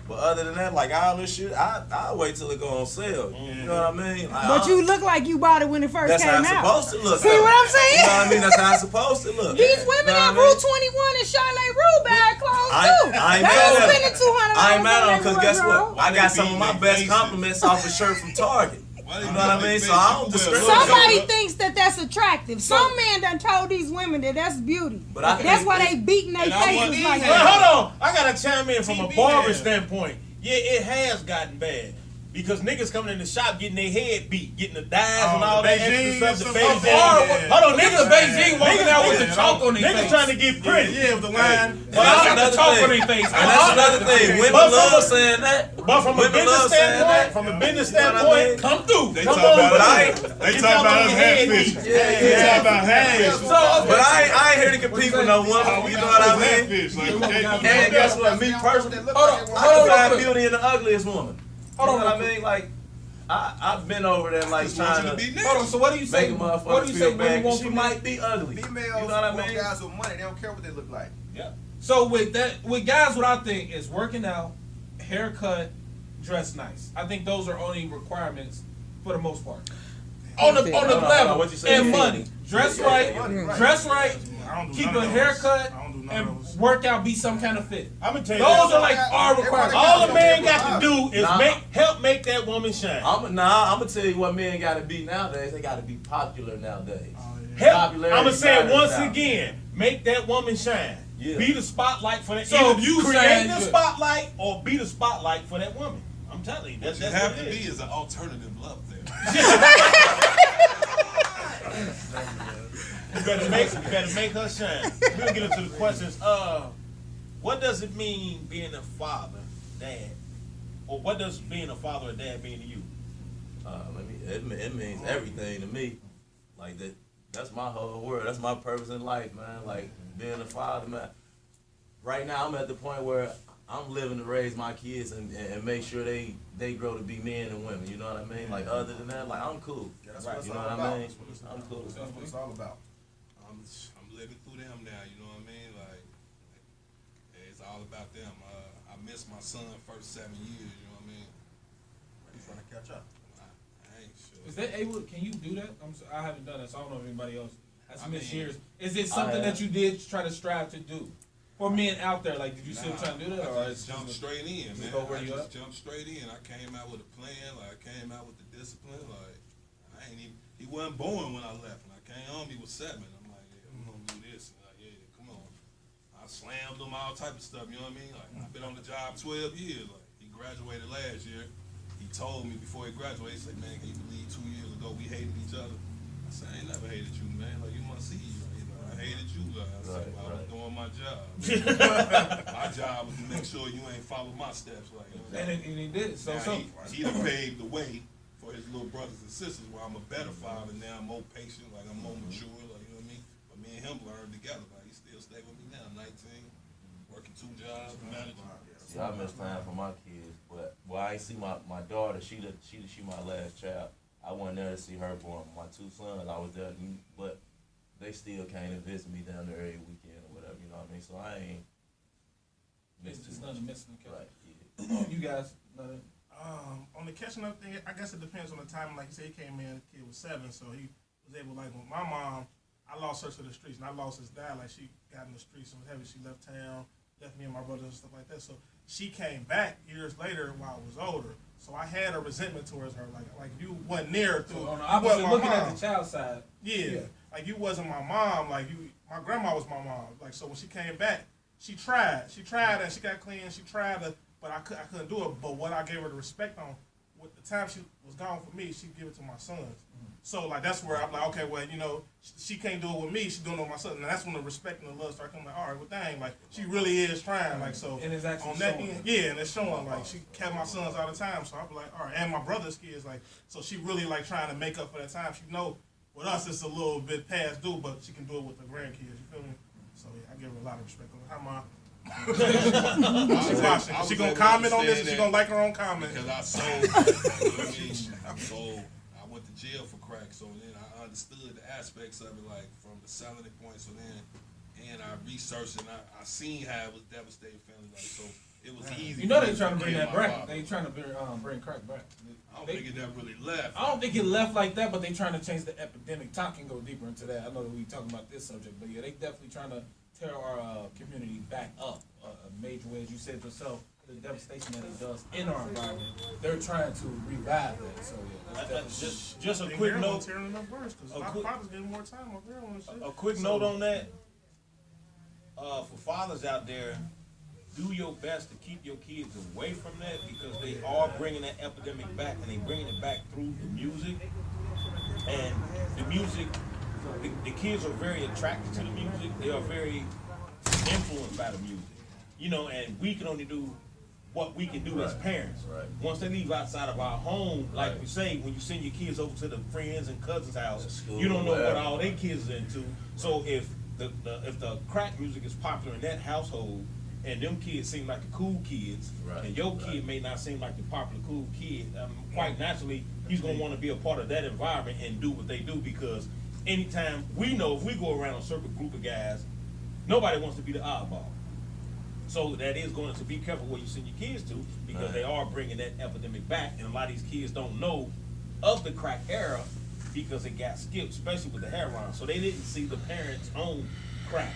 But other than that, like all this shit, I'll wait till it go on sale. You know what I mean? Like, But you look like you bought it when it first that's how came it's out. supposed to look. See though. what I'm saying? You know what I mean? That's how it's supposed to look. These women You know at what I mean? Rue 21 and Charlotte Rue buy clothes I too. ain't They mad ain't at 'em. spending $200 I ain't mad at them on because that guess wardrobe. what? I got some of my They best faces. compliments off a shirt from Target. Why they You know what I do mean? they So I don't face? discriminate. Somebody Look, thinks that that's attractive. Some men done told these women that that's beauty. But I That's think why it- they beating their And I want faces like these Well, that. hold on. I gotta chime in from a TV barber ad. standpoint. Yeah, it has gotten bad. Because niggas coming in the shop getting their head beat, getting the dyes and Oh, all the that Beijing extra stuff. The and stuff. Beijing. Yeah. Hold on, Look at niggas the Beijing walking out with the yeah, chalk on their Niggas face. trying to get pretty. Yeah, with the line. But I got the That's chalk another on their face. And that's another thing. Women But from love a- saying that. But from a Women business love saying standpoint, that. from a business You know what I standpoint, mean? come through. They Come talk on, about bro. us. They Get talk y'all about on us your head head beat. fish. Yeah, They yeah. talk about hash. But I ain't here to compete with no woman. You know what I mean? Fish. Like, And guess what? Me personally, I can find beauty in the ugliest woman. Hold You on, know what I real mean? Like, I've been over there, like, just want trying you to to be Hold on, next. so what do you say? make a What motherfucker do you say feel women bad. want She from might be ugly. Females You know what I want mean? guys with money. They don't care what they look like. Yeah. So with that, with guys, what I think is working out, haircut, dress nice. I think those are only requirements for the most part. On the Hold on, level what you say? and money, dress Yeah, right, yeah, yeah. dress right, I don't do keep none a of those. haircut, I don't do none of and those. workout be some kind of fit. I'm gonna tell you Those this. are like our requirements. All the man got to do is Nah. help make that woman shine. I'm gonna tell you what men gotta be nowadays. They gotta be popular nowadays. Oh, yeah. Help. Popularity I'm gonna say it matters once now. again. Make that woman shine. Yeah. Be the spotlight for that. So Either if you create shine, the good. spotlight or be the spotlight for that woman. I'm telling you, What that's you what have to it be is. is an alternative love there. You better make her shine. We're gonna get into the questions. What does it mean being a father, dad, or what does being a father or dad mean to you? It means everything to me. Like that. That's my whole world. That's my purpose in life, man. Like being a father, man. Right now, I'm at the point where I'm living to raise my kids and make sure they grow to be men and women. You know what I mean? Like other than that, like I'm cool. Yeah, that's Right, what it's you know all what about. I mean? That's what it's I'm cool. That's what it's all about. I'm living through them now, you know what I mean? Like, it's all about them. I missed my son first 7 years, you know what I mean? He's trying to catch up. I ain't sure. Is that able? Can you do that? I haven't done that, so I don't know if anybody else has I missed mean, years. Is it something that you did try to strive to do? For men out there, like, did you still Nah, try to do that, or I it's just jumped straight in, just man. go where I you just at? jumped straight in. I came out with a plan. Like, I came out with the discipline. Like, I ain't even. He wasn't born when I left, and I came home. He was 7. I'm like, yeah, we're gonna do this. And like, yeah, come on. I slammed him, all type of stuff. You know what I mean? Like, I've been on the job 12 years. Like, he graduated last year. He told me before he graduated, he said, man, can you believe 2 years ago we hated each other? I said, I ain't never hated you, man. Like, you must see you. He's like, I hated you. Like, I said, Right, well, I was right. doing my job. My job was to make sure you ain't follow my steps. Like, you know, and he did it. So now he done paved the way for his little brothers and sisters where I'm a better father now. I'm more patient, like I'm more mature, like you know what I mean? But me and him learned together. Like he still stay with me now, 19, working 2 jobs, managing. Yeah, I miss time for my kids, but I ain't see my daughter. She my last child. I wasn't there to see her born. My 2 sons, I was there, but they still came to visit me down there every weekend or whatever. You know what I mean? So I ain't it's missed just too much. nothing missing. Right. Yeah. You guys, nothing. On the catching up thing, I guess it depends on the time. Like you said, he came in, the kid was 7, so he was able, like, with my mom, I lost her to the streets, and I lost his dad. Like, she got in the streets and was heavy. She left town, left me and my brothers and stuff like that. So she came back years later while I was older. So I had a resentment towards her. Like you wasn't near through. So on the you wasn't opposite, my looking mom. at the child side. Yeah, like you wasn't my mom. Like you, my grandma was my mom. Like so when she came back, she tried and she got clean. She tried to, but I couldn't do it. But what I gave her the respect on, with the time she was gone for me, she'd give it to my sons. So like that's where I'm like, okay, well, you know, she can't do it with me. She's doing it with my son. And that's when the respect and the love started coming. Like, all right, well, dang, like she really is trying. Like so, And it's actually on that showing. end, yeah, and it's showing. Like she kept my sons all the time. So I be like, all right, and my brother's kids, like, so she really like trying to make up for that time. She know with us it's a little bit past due, but she can do it with the grandkids. You feel me? So yeah, I give her a lot of respect. Hi, mom. She's watching. She gonna comment on this, and she gonna like her own comment. Because I sold, you know what I mean? So I went to jail for crack. So then I understood the aspects of it, like from the selling it point. So then, and I researched and I seen how it was devastating family life. So it was easy. You know for they me trying to bring forgive that my back. father. They trying to bring crack back. I don't think it never really left. I don't think it left like that, but they trying to change the epidemic. Tom can go deeper into that. I know that we talking about this subject, but yeah, they definitely trying to tear our community back up a major way, as you said yourself. The devastation that it does in our environment, they're trying to revive that. So yeah, that's definitely. Just a They quick hear note. tearing enough worse because A my quick- father's getting more time up there on shit. A quick So- note on that. For fathers out there, do your best to keep your kids away from that because they are bringing that epidemic back and they bringing it back through the music. And the music, the kids are very attracted to the music. They are very influenced by the music. You know, and we can only do what we can do as parents. Right. Once they leave outside of our home, like Right. we say, when you send your kids over to the friends and cousins' house, School, you don't know what whatever. all their kids are into. So if the crack music is popular in that household, and them kids seem like the cool kids, Right, and your right. kid may not seem like the popular cool kid, quite naturally, he's gonna want to be a part of that environment and do what they do because anytime we know if we go around a certain group of guys, nobody wants to be the oddball. So that is going to be careful where you send your kids to because Right. they are bringing that epidemic back, and a lot of these kids don't know of the crack era because it got skipped, especially with the heroin. So they didn't see the parents own crack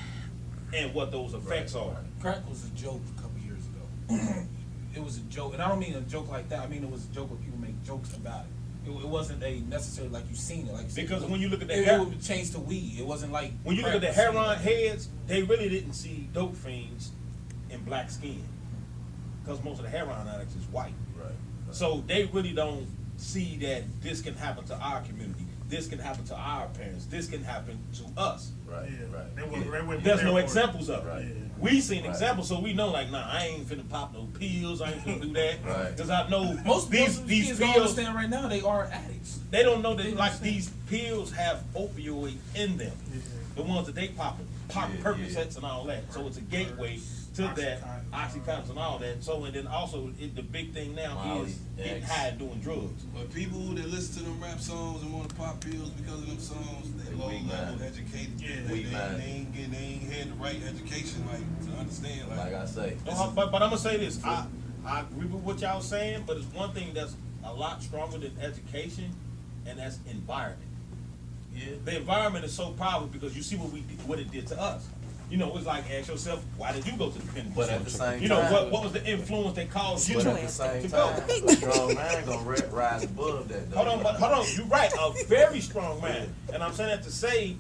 and what those effects are. Crack was a joke a couple years ago. It was a joke, and I don't mean a joke like that. I mean it was a joke where people make jokes about it. It wasn't a necessarily like you seen it. Like you said, Because when you look at the it would change to weed. It wasn't like When you look at the crack was heroin seen. heads, they really didn't see dope fiends in black skin because most of the heroin addicts is white. Right. So they really don't see that this can happen to our community. This can happen to our parents. This can happen to us. Right. Yeah, Right. they wouldn't There's prepare no for it. examples of it. Right. Yeah. We seen Right. examples, so we know like, nah, I ain't finna pop no pills. I ain't finna do that. Right. Because I know Most these of these kids don't pills. understand right now they are addicts. They don't know They that don't like understand. these pills have opioid in them. Yeah. The ones that they pop Yeah, Percocets and all that. So it's a gateway to that, Oxycontin and all that. So and then also the big thing now Molly, is getting X. high and doing drugs. But people that listen to them rap songs and want to pop pills because of them songs, they low weak level mind. educated. Yeah. They, Weak mind. they ain't had the right education to understand. Like I say. But I'm gonna say this. I agree with what y'all saying, but it's one thing that's a lot stronger than education, and that's environment. Yeah. The environment is so powerful because you see what it did to us. You know, it's like ask yourself, why did you go to the penitentiary? But at the same you know, time- what was the influence that caused you But to at the same go? time, a strong man gonna rise above that. Though. Hold on, you're right, a very strong man. And I'm saying that to say,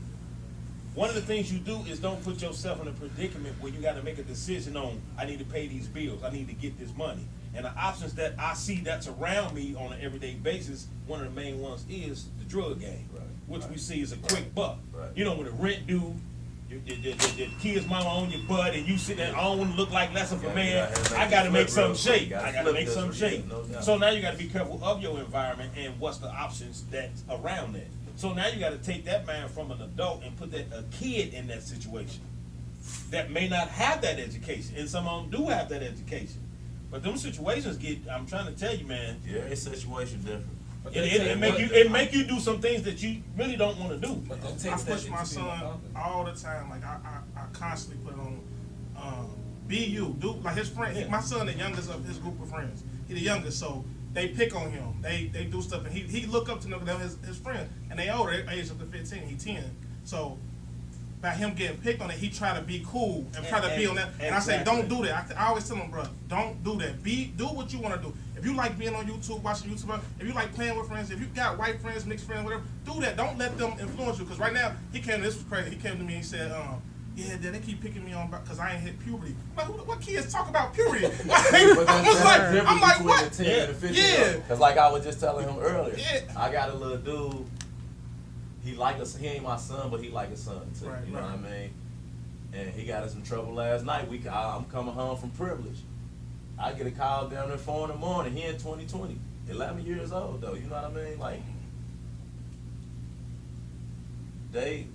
one of the things you do is don't put yourself in a predicament where you got to make a decision on, I need to pay these bills, I need to get this money. And the options that I see that's around me on an everyday basis, one of the main ones is the drug game, Right. which we see is a quick buck. Right. You know, when the rent due, your kid's mama on your butt and you sit there, I don't want to look like less of a Yeah, man, you gotta make I got to it make flip real something quick. shake. Gotta I got to flip make this something one, shake. no doubt. So now you got to be careful of your environment and what's the options that's around that. So now you got to take that man from an adult and put a kid in that situation that may not have that education, and some of them do have that education. But them situations I'm trying to tell you, man, Yeah, every situation different. But it make you do some things that you really don't want to do. But that I takes that push my into being a son father. all the time. Like I constantly put on, be you. Do like his friend. Yeah. My son, the youngest of his group of friends. He the youngest, so they pick on him. They do stuff, and he look up to them. His friend, and they older. They age up to 15. He 10. So by him getting picked on it, he try to be cool and try to be on that. And I say, Exactly. don't do that. I always tell him, bro, don't do that. Do what you want to do. If you like being on YouTube, watching YouTube, if you like playing with friends, if you got white friends, mixed friends, whatever, do that. Don't let them influence you. Because right now, this was crazy. He came to me and he said, yeah, Dad, they keep picking me on because I ain't hit puberty. I'm like, what kids talk about puberty? But that's I'm like, between what? the 10 and the 15. Yeah. Because like I was just telling him earlier, Yeah. I got a little dude. He ain't my son, but he like his son too. Right, you know right. what I mean? And he got us in trouble last night. I'm coming home from privilege. I get a call down there 4 in the morning. He in 2020, 11 years old though. You know what I mean? Like they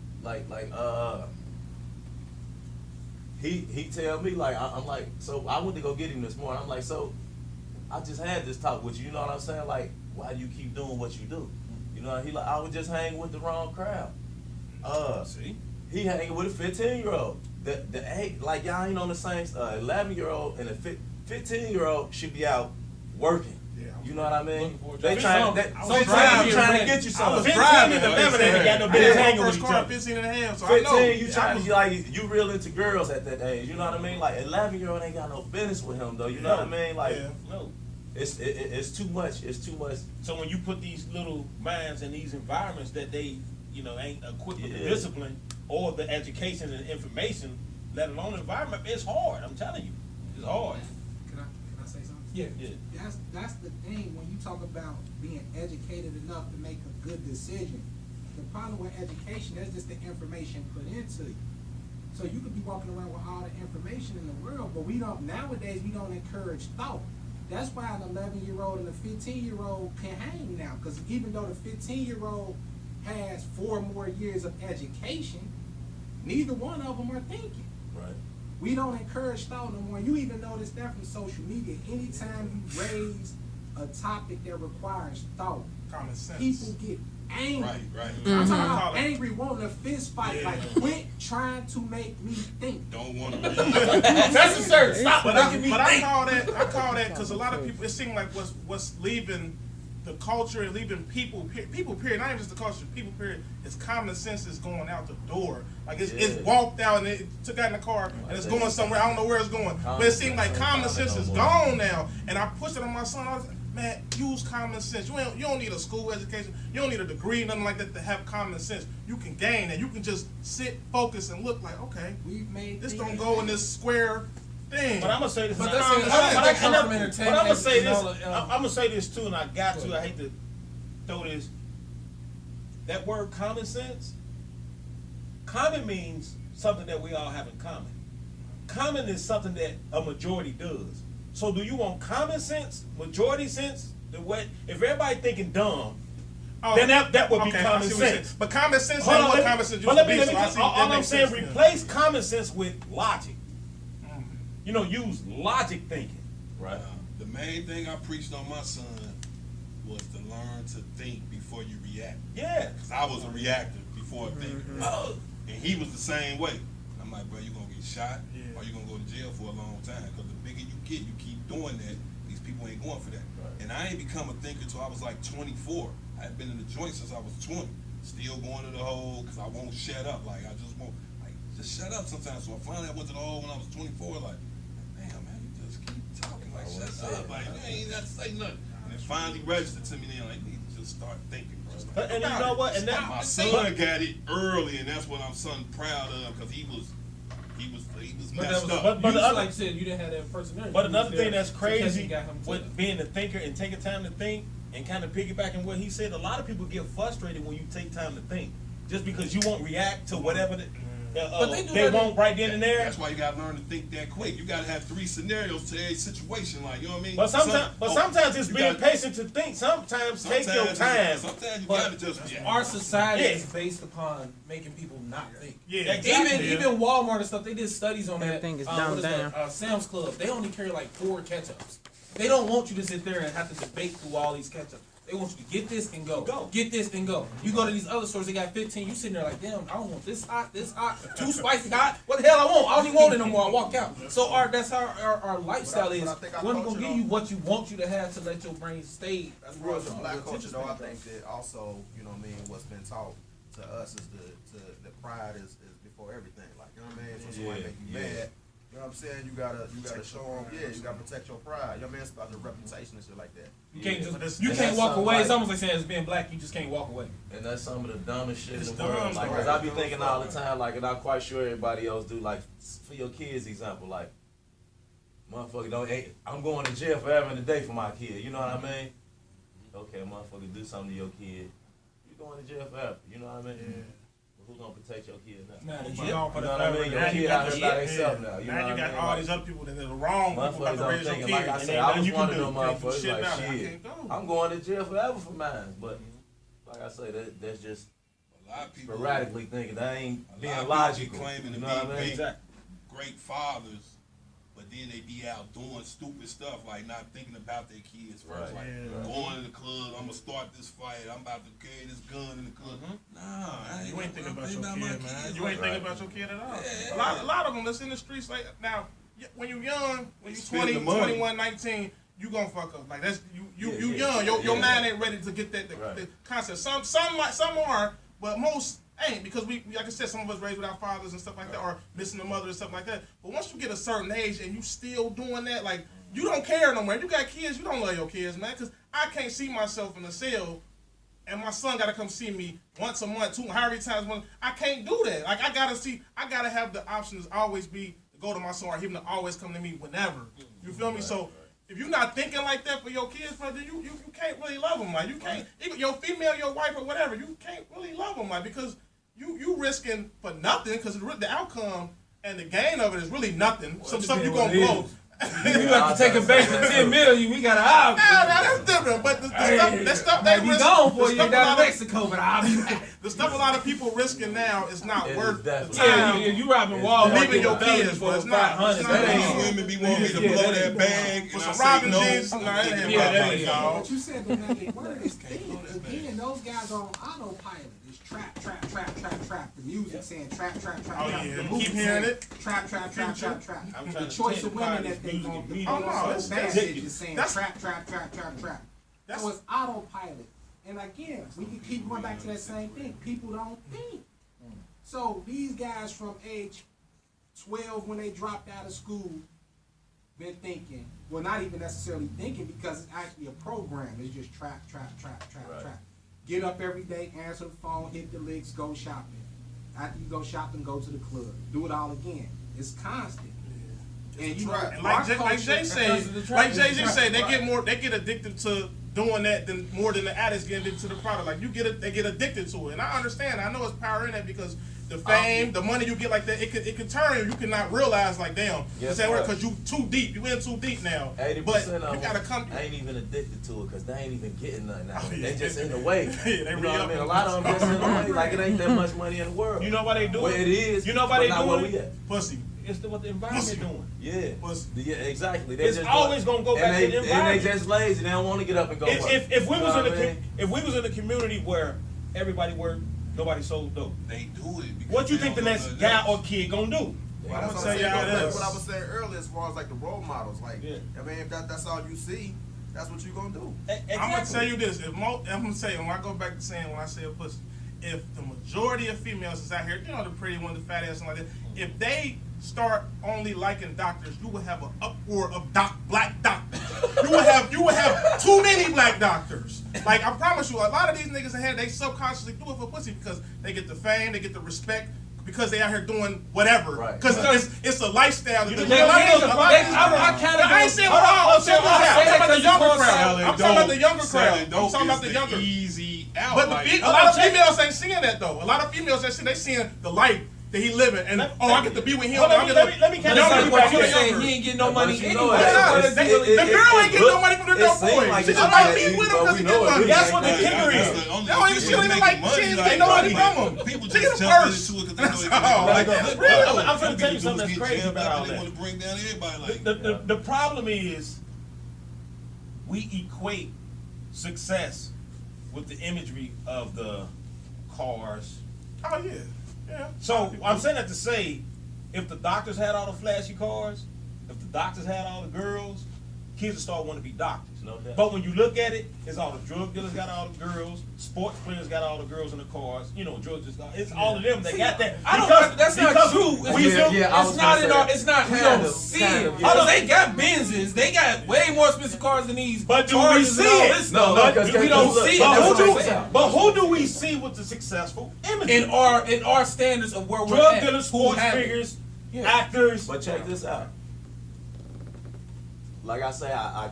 he tell me like I'm like, so I went to go get him this morning. I'm like, so I just had this talk with you. You know what I'm saying? Like, why do you keep doing what you do? You know, he like, I was just hanging with the wrong crowd. See? He hanging with a 15-year-old. Like y'all ain't on the same 11-year-old and a 15-year-old should be out working. Yeah. You know what I mean? Looking for a They job. trying, Some- they some trying driving to ready. get you I was something. 15 driving. and 11 ain't got no I business had hanging my with first each car other. 15 and a half, so I know. 15, you I trying was- to like you real into girls at that age. You know what I mean? Like 11-year-old ain't got no business with him though. You know what I mean? Like Yeah. No. it's too much. It's too much. So when you put these little minds in these environments that they, ain't equipped with the Yeah. discipline or the education and information, let alone environment, it's hard. I'm telling you. It's hard. Can I say something? Yeah. Yeah. That's the thing when you talk about being educated enough to make a good decision. The problem with education, that's just the information put into you. So you could be walking around with all the information in the world, but nowadays we don't encourage thought. That's why an 11-year-old and a 15-year-old can hang now, because even though the 15-year-old has 4 more years of education, neither one of them are thinking. Right. We don't encourage thought no more. You even notice that from social media. Anytime you raise a topic that requires thought, Common sense. people get angry. Right. I'm talking Mhm. about angry, wanting a fist fight. Yeah. Like, quit trying to make me think. Don't want to read. Necessary. Stop But making me I think. call that because a lot of people, it seems like what's leaving the culture and leaving people period, not even just the culture, people period, is common sense is going out the door. Like it's walked out and it took out in the car and it's going somewhere. I don't know where it's going, but it seems like common sense is gone now. And I pushed it on my son. I was like, man, use common sense. You don't need a school education. You don't need a degree, nothing like that to have common sense. You can gain that. You can just sit, focus, and look like, okay, We've made this things don't go in this square thing. But I'm gonna say this. But I'm that's gonna it. That comes from but entertainment I'm gonna say and this. all the, I'm gonna say this too, and I got to. I hate to throw this. That word common sense. Common means something that we all have in common. Common is something that a majority does. So do you want common sense, majority sense? If everybody thinking dumb, then that would be okay, I common see what you're sense. saying. But common sense Hold ain't on, what let me- common sense used but to let be. me- So I see all that I'm makes saying, sense. replace common sense with logic. Use logic thinking. Right. The main thing I preached on my son was to learn to think before you react. Yeah. Cause I was a reactor before a thinker, and he was the same way. I'm like, bro, you gonna get shot, or you gonna go to jail for a long time. Cause the bigger you get, you keep doing that. These people ain't going for that. Right. And I ain't become a thinker till I was like 24. I had been in the joint since I was 20. Still going to the hole, cause I won't shut up. Like I just won't, just shut up sometimes. So I finally went to the hole when I was 24. Like, damn man, you just keep talking. Like shut up. Like you ain't got to say nothing. And it finally registered to me then. Like, you need to just start thinking, bro. Like, And you know what? And that my son got it early, and that's what I'm son proud of, because he was But that messed was, up. but you the other- like you said, you didn't have that personality. But You another was thing there that's to catch him, crazy got him to with it. being a thinker and taking time to think and kind of piggybacking what he said, a lot of people get frustrated when you take time to think. Just because you won't react to whatever But they do they that want right then and there. That's why you gotta learn to think that quick. You gotta have 3 scenarios to every situation, like, you know what I mean? But sometimes it's you being gotta- patient to think. Sometimes take your time. Sometimes you But gotta just react. Our society Yeah. is based upon making people not think. Yeah, Exactly. Even Walmart and stuff, they did studies on Everything that. is what dumbed is that? down. Sam's Club, they only carry like 4 ketchups. They don't want you to sit there and have to debate through all these ketchups. They want you to get this and go. Get this and go. You go to these other stores, they got 15. You sitting there like, damn, I don't want this hot, too spicy hot. What the hell I want? I don't even want it no more. I walk out. So that's how our lifestyle is. But I think our We're culture gonna give though- you what you want you to have to let your brain stay. As far as the black Your culture, attention though, I span think that also, you know what I mean, what's been taught to us is the pride is before everything. Like, you know what I mean? So somebody make you mad, you know what I'm saying? You gotta show them, you gotta protect your pride. You know what I mean? It's about the reputation and shit like that. You can't but just it's- you and can't that's walk something away. It's like- almost like saying it's being black. You just can't walk away. And that's some of the dumbest shit It's in the world. dumb, Like, right. cause I be thinking all the time, like, and I'm quite sure everybody else do. Like, for your kids, example, like, motherfucker, I'm going to jail forever and a day for my kid. You know what I mean? Okay, motherfucker, do something to your kid. You going to jail forever. You know what I mean? But who's gonna protect your kid now? Nah, they You shit. know You know what I mean? Your Now you kid got out the here by shit. themselves now. You know Now you what I got mean? all Like, these other people that are wrong people about motherfuckers to don't raise your think, kids. like I and said, ain't I nothing was you one can of do. them Can't do motherfuckers shit like, about it. I shit, can't go. I'm going to jail forever for mine. But, like I say, that's just A lot of people sporadically thinking. That ain't a lot being of people logical. be claiming to You know what I be mean? great, great fathers, but then they be out doing stupid stuff, like not thinking about their kids first. Right. Like Yeah. going to the club, I'm gonna start this fight. I'm about to carry this gun in the club. Nah, I You ain't thinking about your my kid, man. kids. You ain't Like, thinking about your kid at all. Yeah. A lot of them that's in the streets like now. When you're young, when you Spend 20, the money. 21, 19, you gonna fuck up. Like that's you Yeah, young. Your yeah. mind ain't ready to get that Right. the concept. Some are, but most ain't because we like I said, some of us raised without fathers and stuff like that, or missing a mother and stuff like that. But once you get a certain age and you still doing that, like you don't care no more. If you got kids, you don't love your kids, man. Because I can't see myself in a cell. And my son gotta come see me once a month, however many times. I can't do that. Like I gotta have the option to always be go to my son, or him to always come to me whenever. You feel me? So if you're not thinking like that for your kids, brother, you can't really love them. Like you can't, even your female, your wife or whatever, you can't really love them, like, because you risking for nothing, because the outcome and the gain of it is really nothing. Some stuff you gonna blow. You have to take a base for 10 million. We got an option. Nah, that's different. But the stuff they risk, gone for the you stuff down a in lot Mexico, but I'll be back. the stuff a lot of people risking now is not It worth is the definitely- time. Yeah, you robbing Walmart. Leaving your kids, for but it's not. 500. It's not That These ain't- women be wanting me to Yeah, blow that that ain't- bag, For and some I say Robin no. jeans, nah, it ain't Yeah, about that that, ain't- dog. But you said the magic word is again, those guys are on autopilot. It's trap, trap, trap, trap, trap. The music saying trap, trap, trap, Oh, trap. yeah, The keep movie hearing saying it. Trap, trap, trap, trap, trap. I'm The trying to choice tell of you, women God, that they music going and to media. Oh, no, so it's- bad that's- shit is saying that's- trap, trap, trap, trap, trap. That's- So it's autopilot. And again, we can keep going back to that same thing. People don't think. So these guys from age 12 when they dropped out of school been thinking, well, not even necessarily thinking, because it's actually a program. It's just trap, trap, trap, trap, Right. trap. Get up every day, answer the phone, hit the licks, go shopping. After you go shopping, go to the club. Do it all again. It's constant. And you know, And our like Jay culture- said, the trap. like Jay-Z It's said, the trap. they get addicted to doing that than more than the addicts get addicted to the product. Like they get addicted to it, and I understand. I know it's power in that, because the fame, the money you get like that, it could turn you. You cannot realize, like, damn, Yes, because you too deep. You in too deep now. 80% But of you them gotta come. ain't even addicted to it, because they ain't even getting nothing out of it. Oh, They yeah. just in the way. Yeah, they You know what I mean? re-upping. A lot of them just in the way. Like, it ain't that much money in the world. You know why they do Well, it? it is. You know why but they not doing where it? we at. Pussy. It's what the environment doing. Yeah. Pussy. Yeah, exactly. They It's just always gonna go and back to they, the And environment. they just lazy. They don't want to get up and go work. If we You was know in what I mean? if we was in a community where everybody worked, nobody sold dope, They do it. because what you they think the don't next know nothing guy else. or kid gonna do? Well, I'm That's gonna what tell I'm you how it saying. is. What I was saying earlier, as far as like the role models, like, Yeah. I mean, if that's all you see, that's what you gonna do. I'm gonna tell you this. I'm gonna tell you, when I go back to saying, when I say a pussy, if the majority of females is out here, you know, the pretty ones, the fat ass, and like that, if they start only liking doctors, you will have an uproar of black doctors. You will have too many black doctors. Like, I promise you, a lot of these niggas in here, they subconsciously do it for pussy, because they get the fame, they get the respect, because they out here doing whatever. Right. Because it's a lifestyle. You that know, a lot of these- a lot of these- I kinda I ain't saying hold on, all. I'm talking about the younger crowd. Selling I'm talking about the dope- younger selling crowd. I'm dope talking about is the younger. easy out. But like, a lot of females ain't seeing that though. A lot of females they seeing the life that he living, and I get to be with him. Hold on, and I let me get But to- it's catch like you what back you here. saying. He ain't getting no money But you know anyway. it- The it- girl it- ain't getting no look- money from the it dope seem boy. like She it's just like might that, be with him but because we he know get it money. really That's ain't what the that. kicker That's is. the only That way reason she don't they even making like- she money, ain't like, getting nobody people- from him. People She just the jump first. into it because they That's know they all. can Like, make that's money. real. I'm finna tell you People something that's get crazy jammed about up all and they that. want to bring down everybody. Like, The problem is we equate success with the imagery of the cars. Oh yeah, yeah. So I'm saying that to say, if the doctors had all the flashy cars, if the doctors had all the girls, kids would start wanting to be doctors. No doubt. But when you look at it, it's all the drug dealers got all the girls, sports players got all the girls in the cars. You know, drug dealers got. It's all of them that got that. I don't. Because- That's not because true. It's, We Yeah, do. yeah, I it's was not gonna in say our. that. It's not. We Kind don't of, see kind it. of, yeah. Oh, they got Benzes. They got way more expensive cars than these. But do we Chargers see and all it? this No, stuff. no, 'cause we don't look, see it. but That's But what who, I'm do, saying. but who do we see with the successful image? In our standards of where we're drug at, dealers, who sports have it. figures, Yeah. actors. But check this out. Like I say, I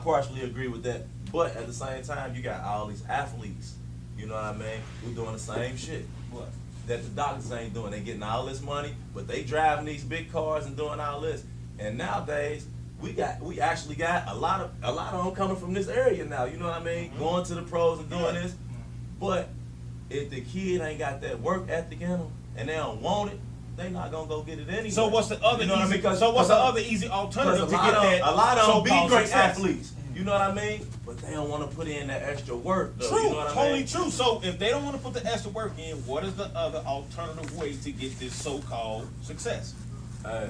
partially agree with that. But at the same time, you got all these athletes, you know what I mean, who doing the same shit. What? That the doctors ain't doing. They getting all this money, but they driving these big cars and doing all this. And nowadays, we actually got a lot of them coming from this area now. You know what I mean? Mm-hmm. Going to the pros and doing this. But if the kid ain't got that work ethic in them and they don't want it, they not gonna go get it anyway. So what's the other You know what I easy? mean? 'Cause- So what's the 'cause other easy Because alternative to get that? a lot of them be so-called great success? athletes. You know what I mean? But they don't want to put in that extra work, though. True, You know what I totally mean? true. So if they don't want to put the extra work in, what is the other alternative way to get this so-called success? Hey,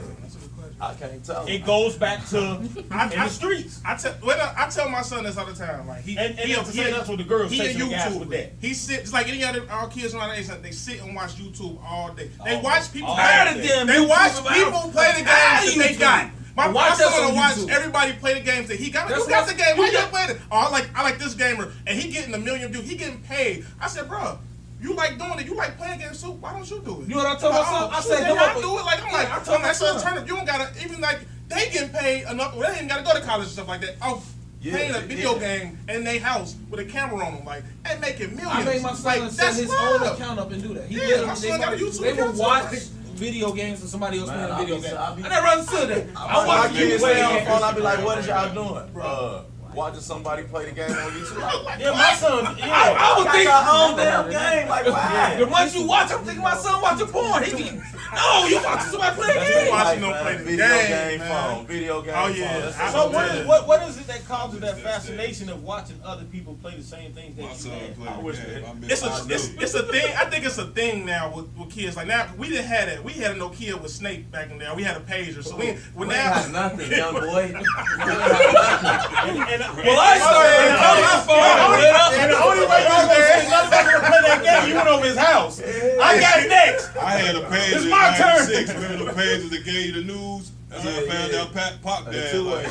I can't tell. It goes back to in I- the streets. I tell my son this all the time. Like he And he, that's the same, that's what the girls he say a to the guys YouTuber. with that. He sit just like any other our kids around age. They sit and watch YouTube all day. They All watch day. people. All Tired of day. them. They YouTube watch about- people play the I'm tired games of that they YouTube. got. My Watch son us wanna on watch YouTube. everybody play the games that he got. Who got the game? Why you play it? Oh, I like this gamer, and he getting a million views. He getting paid. I said, bro, You like doing it. You like playing games too. Why don't you do it? You know what I told my son? I said, I do it. Like I'm like, I told my that's son. a turn up. You don't gotta even like they getting paid enough. Well, they ain't gotta go to college and stuff like that. Oh, playing a video game in their house with a camera on them, like and making millions. I made my son like, set his love. own account up and do that. He Yeah, literally- my son got a YouTube They will account, watch too. video games and somebody else Man, playing a I video be- game. I be- I never understood that. I I watch watch my you kids play play on games. phone. I be like, what is y'all doing? Watching somebody play the game on YouTube. Yeah, my son. Yeah. I would Got think your own damn game. Like, why? the ones you watch, I'm thinking my son watching porn. He be, no, you watching somebody play a That's game. watching them man. play the video game, phone. man. Video game Oh, phone. yeah. That's So Yeah. what is it that causes that fascination of watching other people play the same things My that you son had? played I wish the game. that- I miss It's I do. it's a thing. I think it's a thing now with kids. Like now, we didn't have that. We had a Nokia with Snake back in there. We had a pager. So we We now. got nothing, young boy. Well, I started on my phone. And the only way you was gonna say nothing to play that game, you went over his house. I got next. I had a page It's in my turn. 96. Remember the pages that gave you the news? That's how I found out Pat Pac died. two-way.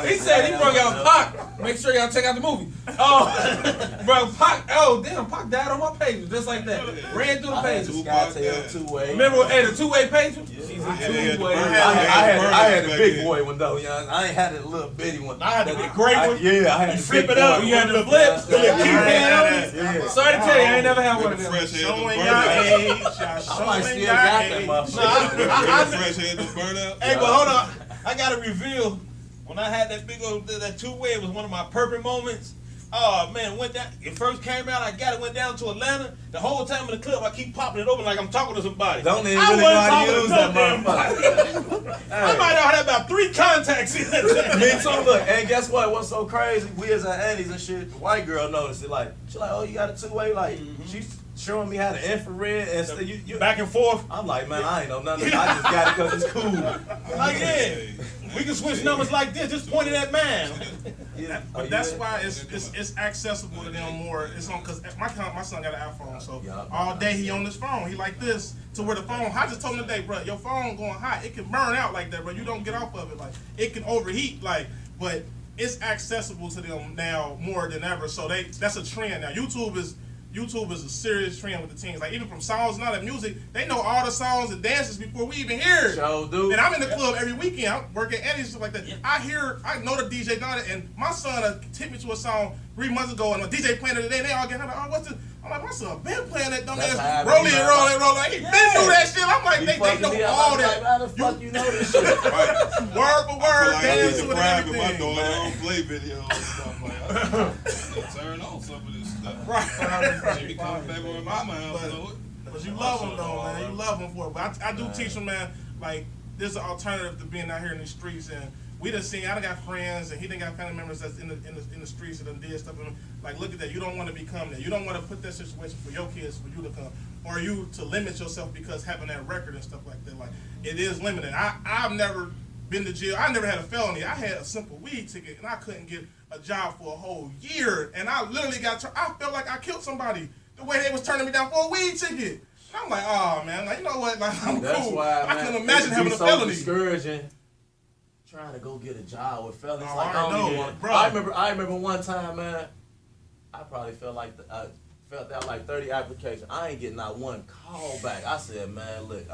He said he brought out Pac. Make sure y'all check out the movie. Oh, bro, Pac. Oh, damn, Pac died on my page just like that. Ran through the I had pages. the SkyTel two-way. Remember, hey, the two-way page? She's Yeah, a the two-way. bird- I had the back big then. boy one though, young. I ain't had the little bitty one. I had the great one. Yeah, I had You the flip big it up, boy. You had the flip. Yeah, You keep yeah, hand yeah. Sorry to tell you, I ain't never had one of With the them. fresh head Showing to your burn out. age. Y'all I might showing still your got that age. motherfucker. With the fresh head to burn out. Hey, but hold on. I gotta reveal when I had that big old that two-way. It was one of my perfect moments. Oh man, went down. It first came out. I got it. Went down to Atlanta. The whole time in the club, I keep popping it open like I'm talking to somebody. Don't even I really know wasn't how to talking use no that damn motherfucker. I might have had about 3 contacts in that Me thing. too. Look, and guess what? What's so crazy? We as our aunties and shit. The white girl noticed it. Like, she like, oh, you got a two-way. Like, she's showing me how to infrared and stuff. You Back and forth. I'm like, man, I ain't know nothing. I just got it because it's cool. Like yeah, we can switch numbers like this. Just point at that man. Yeah. But that's why it's accessible to them more. It's on because my son got an iPhone, so Yeah. all day he on his phone. He like this to where the phone. I just told him today, bro, your phone going hot. It can burn out like that, bro. You don't get off of it. Like it can overheat. Like, but it's accessible to them now more than ever. So that's a trend now. YouTube is a serious trend with the teens. Like even from songs and all that music, they know all the songs and dances before we even hear it. Sure do. And I'm in the club every weekend. I'm working at and stuff like that. I know the DJ done it, and my son tipped me to a song 3 months ago, and a DJ playing it today, and they all get like, oh, what's this? I'm like, my son been playing that dumb That's ass how I roll be, it, man. roll it, roll it. He been through that shit. I'm like, He they fucking know me up. all I'm like, that. how the fuck you know this shit? Right. Word for I word, feel like I dance need to to it brag and with my everything. daughter. I don't play videos and stuff like that. Turn on some of this stuff. Right. She become a baby in my mind. But- So But you love them though, man. You love them for it. But I do teach them, man. Like there's an alternative to being out here in the streets, and we done seen. I done got friends, and he done got family members that's in the streets and done did stuff. And like, look at that. You don't want to become that. You don't want to put that situation for your kids for you to come, or you to limit yourself because having that record and stuff like that. Like it is limited. I've never been to jail. I never had a felony. I had a simple weed ticket, and I couldn't get a job for a whole year. And I literally I felt like I killed somebody. The way they was turning me down for a weed ticket. And I'm like, oh man, like you know what? Like I'm That's cool. why, I man, couldn't imagine it having be a so felony. discouraging trying to go get a job with fellas. Oh, Like I I don't know, even want. bro. I remember one time, man. I probably felt like I felt out like 30 applications. I ain't getting not one call back. I said, man, look,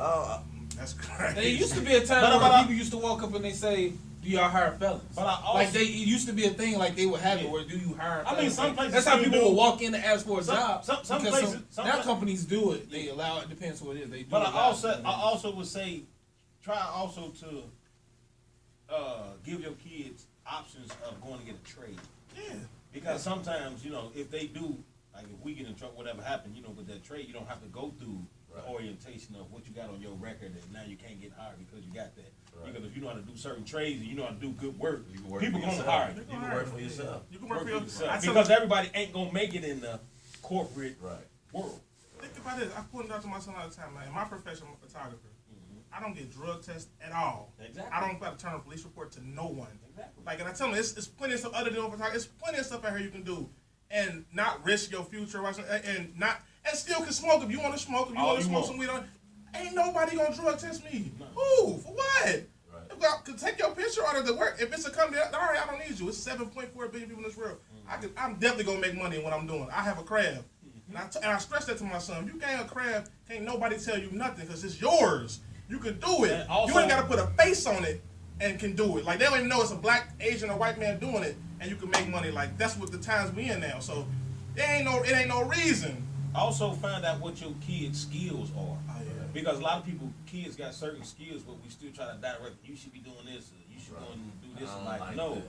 That's crazy. There used to be a time But where I- people used to walk up and they say, do y'all hire felons? But I also, Like it used to be a thing like they would have it where do you hire I mean, felons? some Like, places that's how still people do. will walk in to ask for a Some- job. some because places- some now pla- companies do it. They allow it depends what it is. They do but I allow it. also would say, try also to give your kids options of going to get a trade. Yeah. Because sometimes, you know, if they do, like if we get in trouble, whatever happened, you know, with that trade, you don't have to go through the orientation of what you got on your record and now you can't get hired because you got that. Right. Because if you know how to do certain trades and you know how to do good work, you can work people for gonna yourself. hire you. You can work for yourself. You can Work work for for yourself. I tell Because you- everybody ain't gonna make it in the corporate Right. world. Think about this. I point it out to my son all the time, man. In my profession, I'm a photographer. I don't get drug tests at all. Exactly. I don't have to turn a police report to no one. Exactly. Like, and I tell them, it's plenty of stuff other than photography. It's plenty of stuff out here you can do, and not risk your future, and still can smoke if you want to smoke. If you All want to you smoke want. some weed, ain't nobody gonna drug test me. No. Who? For what? Right. Well, could take your picture out of the work. If it's a company, all right, I don't need you. It's 7.4 billion people in this world. I'm definitely gonna make money in what I'm doing. I have a craft. And I stress that to my son. If you gang a crab, can't nobody tell you nothing because it's yours. You can do it. And also- You ain't got to put a face on it and can do it. Like, they don't even know it's a black, Asian, or white man doing it, and you can make money. Like, that's what the times we in now. So, it ain't no reason. Also find out what your kids' skills are. Oh, yeah. Because a lot of people, kids got certain skills, but we still try to direct. You should be doing this. Or you should go and do this. I And don't like, like no,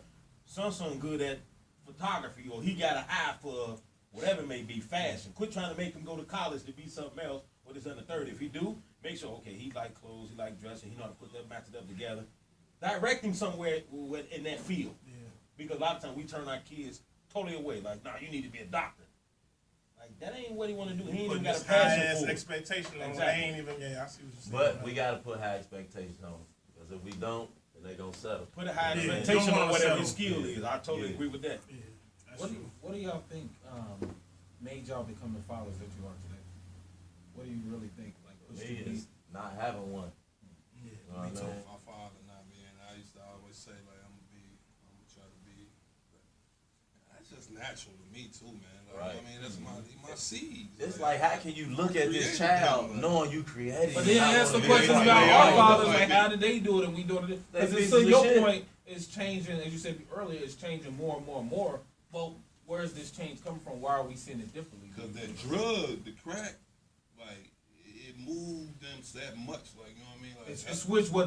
that. son good at photography, or he got an eye for whatever it may be, fashion. Quit trying to make him go to college to be something else when he's under 30. If he do, make sure, okay, he like clothes, he like dressing, he know how to put that, match it up together. Direct him somewhere in that field. Yeah. Because a lot of times we turn our kids totally away. Like, nah, you need to be a doctor. Like, that ain't what he want to do. He ain't even Putting got a this passion high-ass for it. expectation on it. Exactly. They ain't even, yeah, I see what you're saying. But we gotta put high expectations on them, because if we don't, then they gonna settle. Put a high Yeah, expectation don't on wanna whatever settle. his skill is. I totally Yeah. agree with that. Yeah, that's What true. do y'all think made y'all become the fathers that you are today? What do you really think? Like, For pushed me, you to be? it's not having one. Yeah, You know what I me too. mean? My father not being, I used to always say like I'm gonna try to be. But that's just natural to me too, man. Like, Right. I mean, that's my seeds. It's like, how can you look at this child knowing you created But it? then ask the Yeah, question yeah, about yeah, our yeah. fathers, Like like it. how did they do it and we doing it? They Because pieces to of your shit. point, it's changing, as you said earlier, it's changing more and more and more. Well, where is this change coming from? Why are we seeing it differently? Because that drug, the crack, like it moved them that much. Like, you know what I mean? Like It's switched what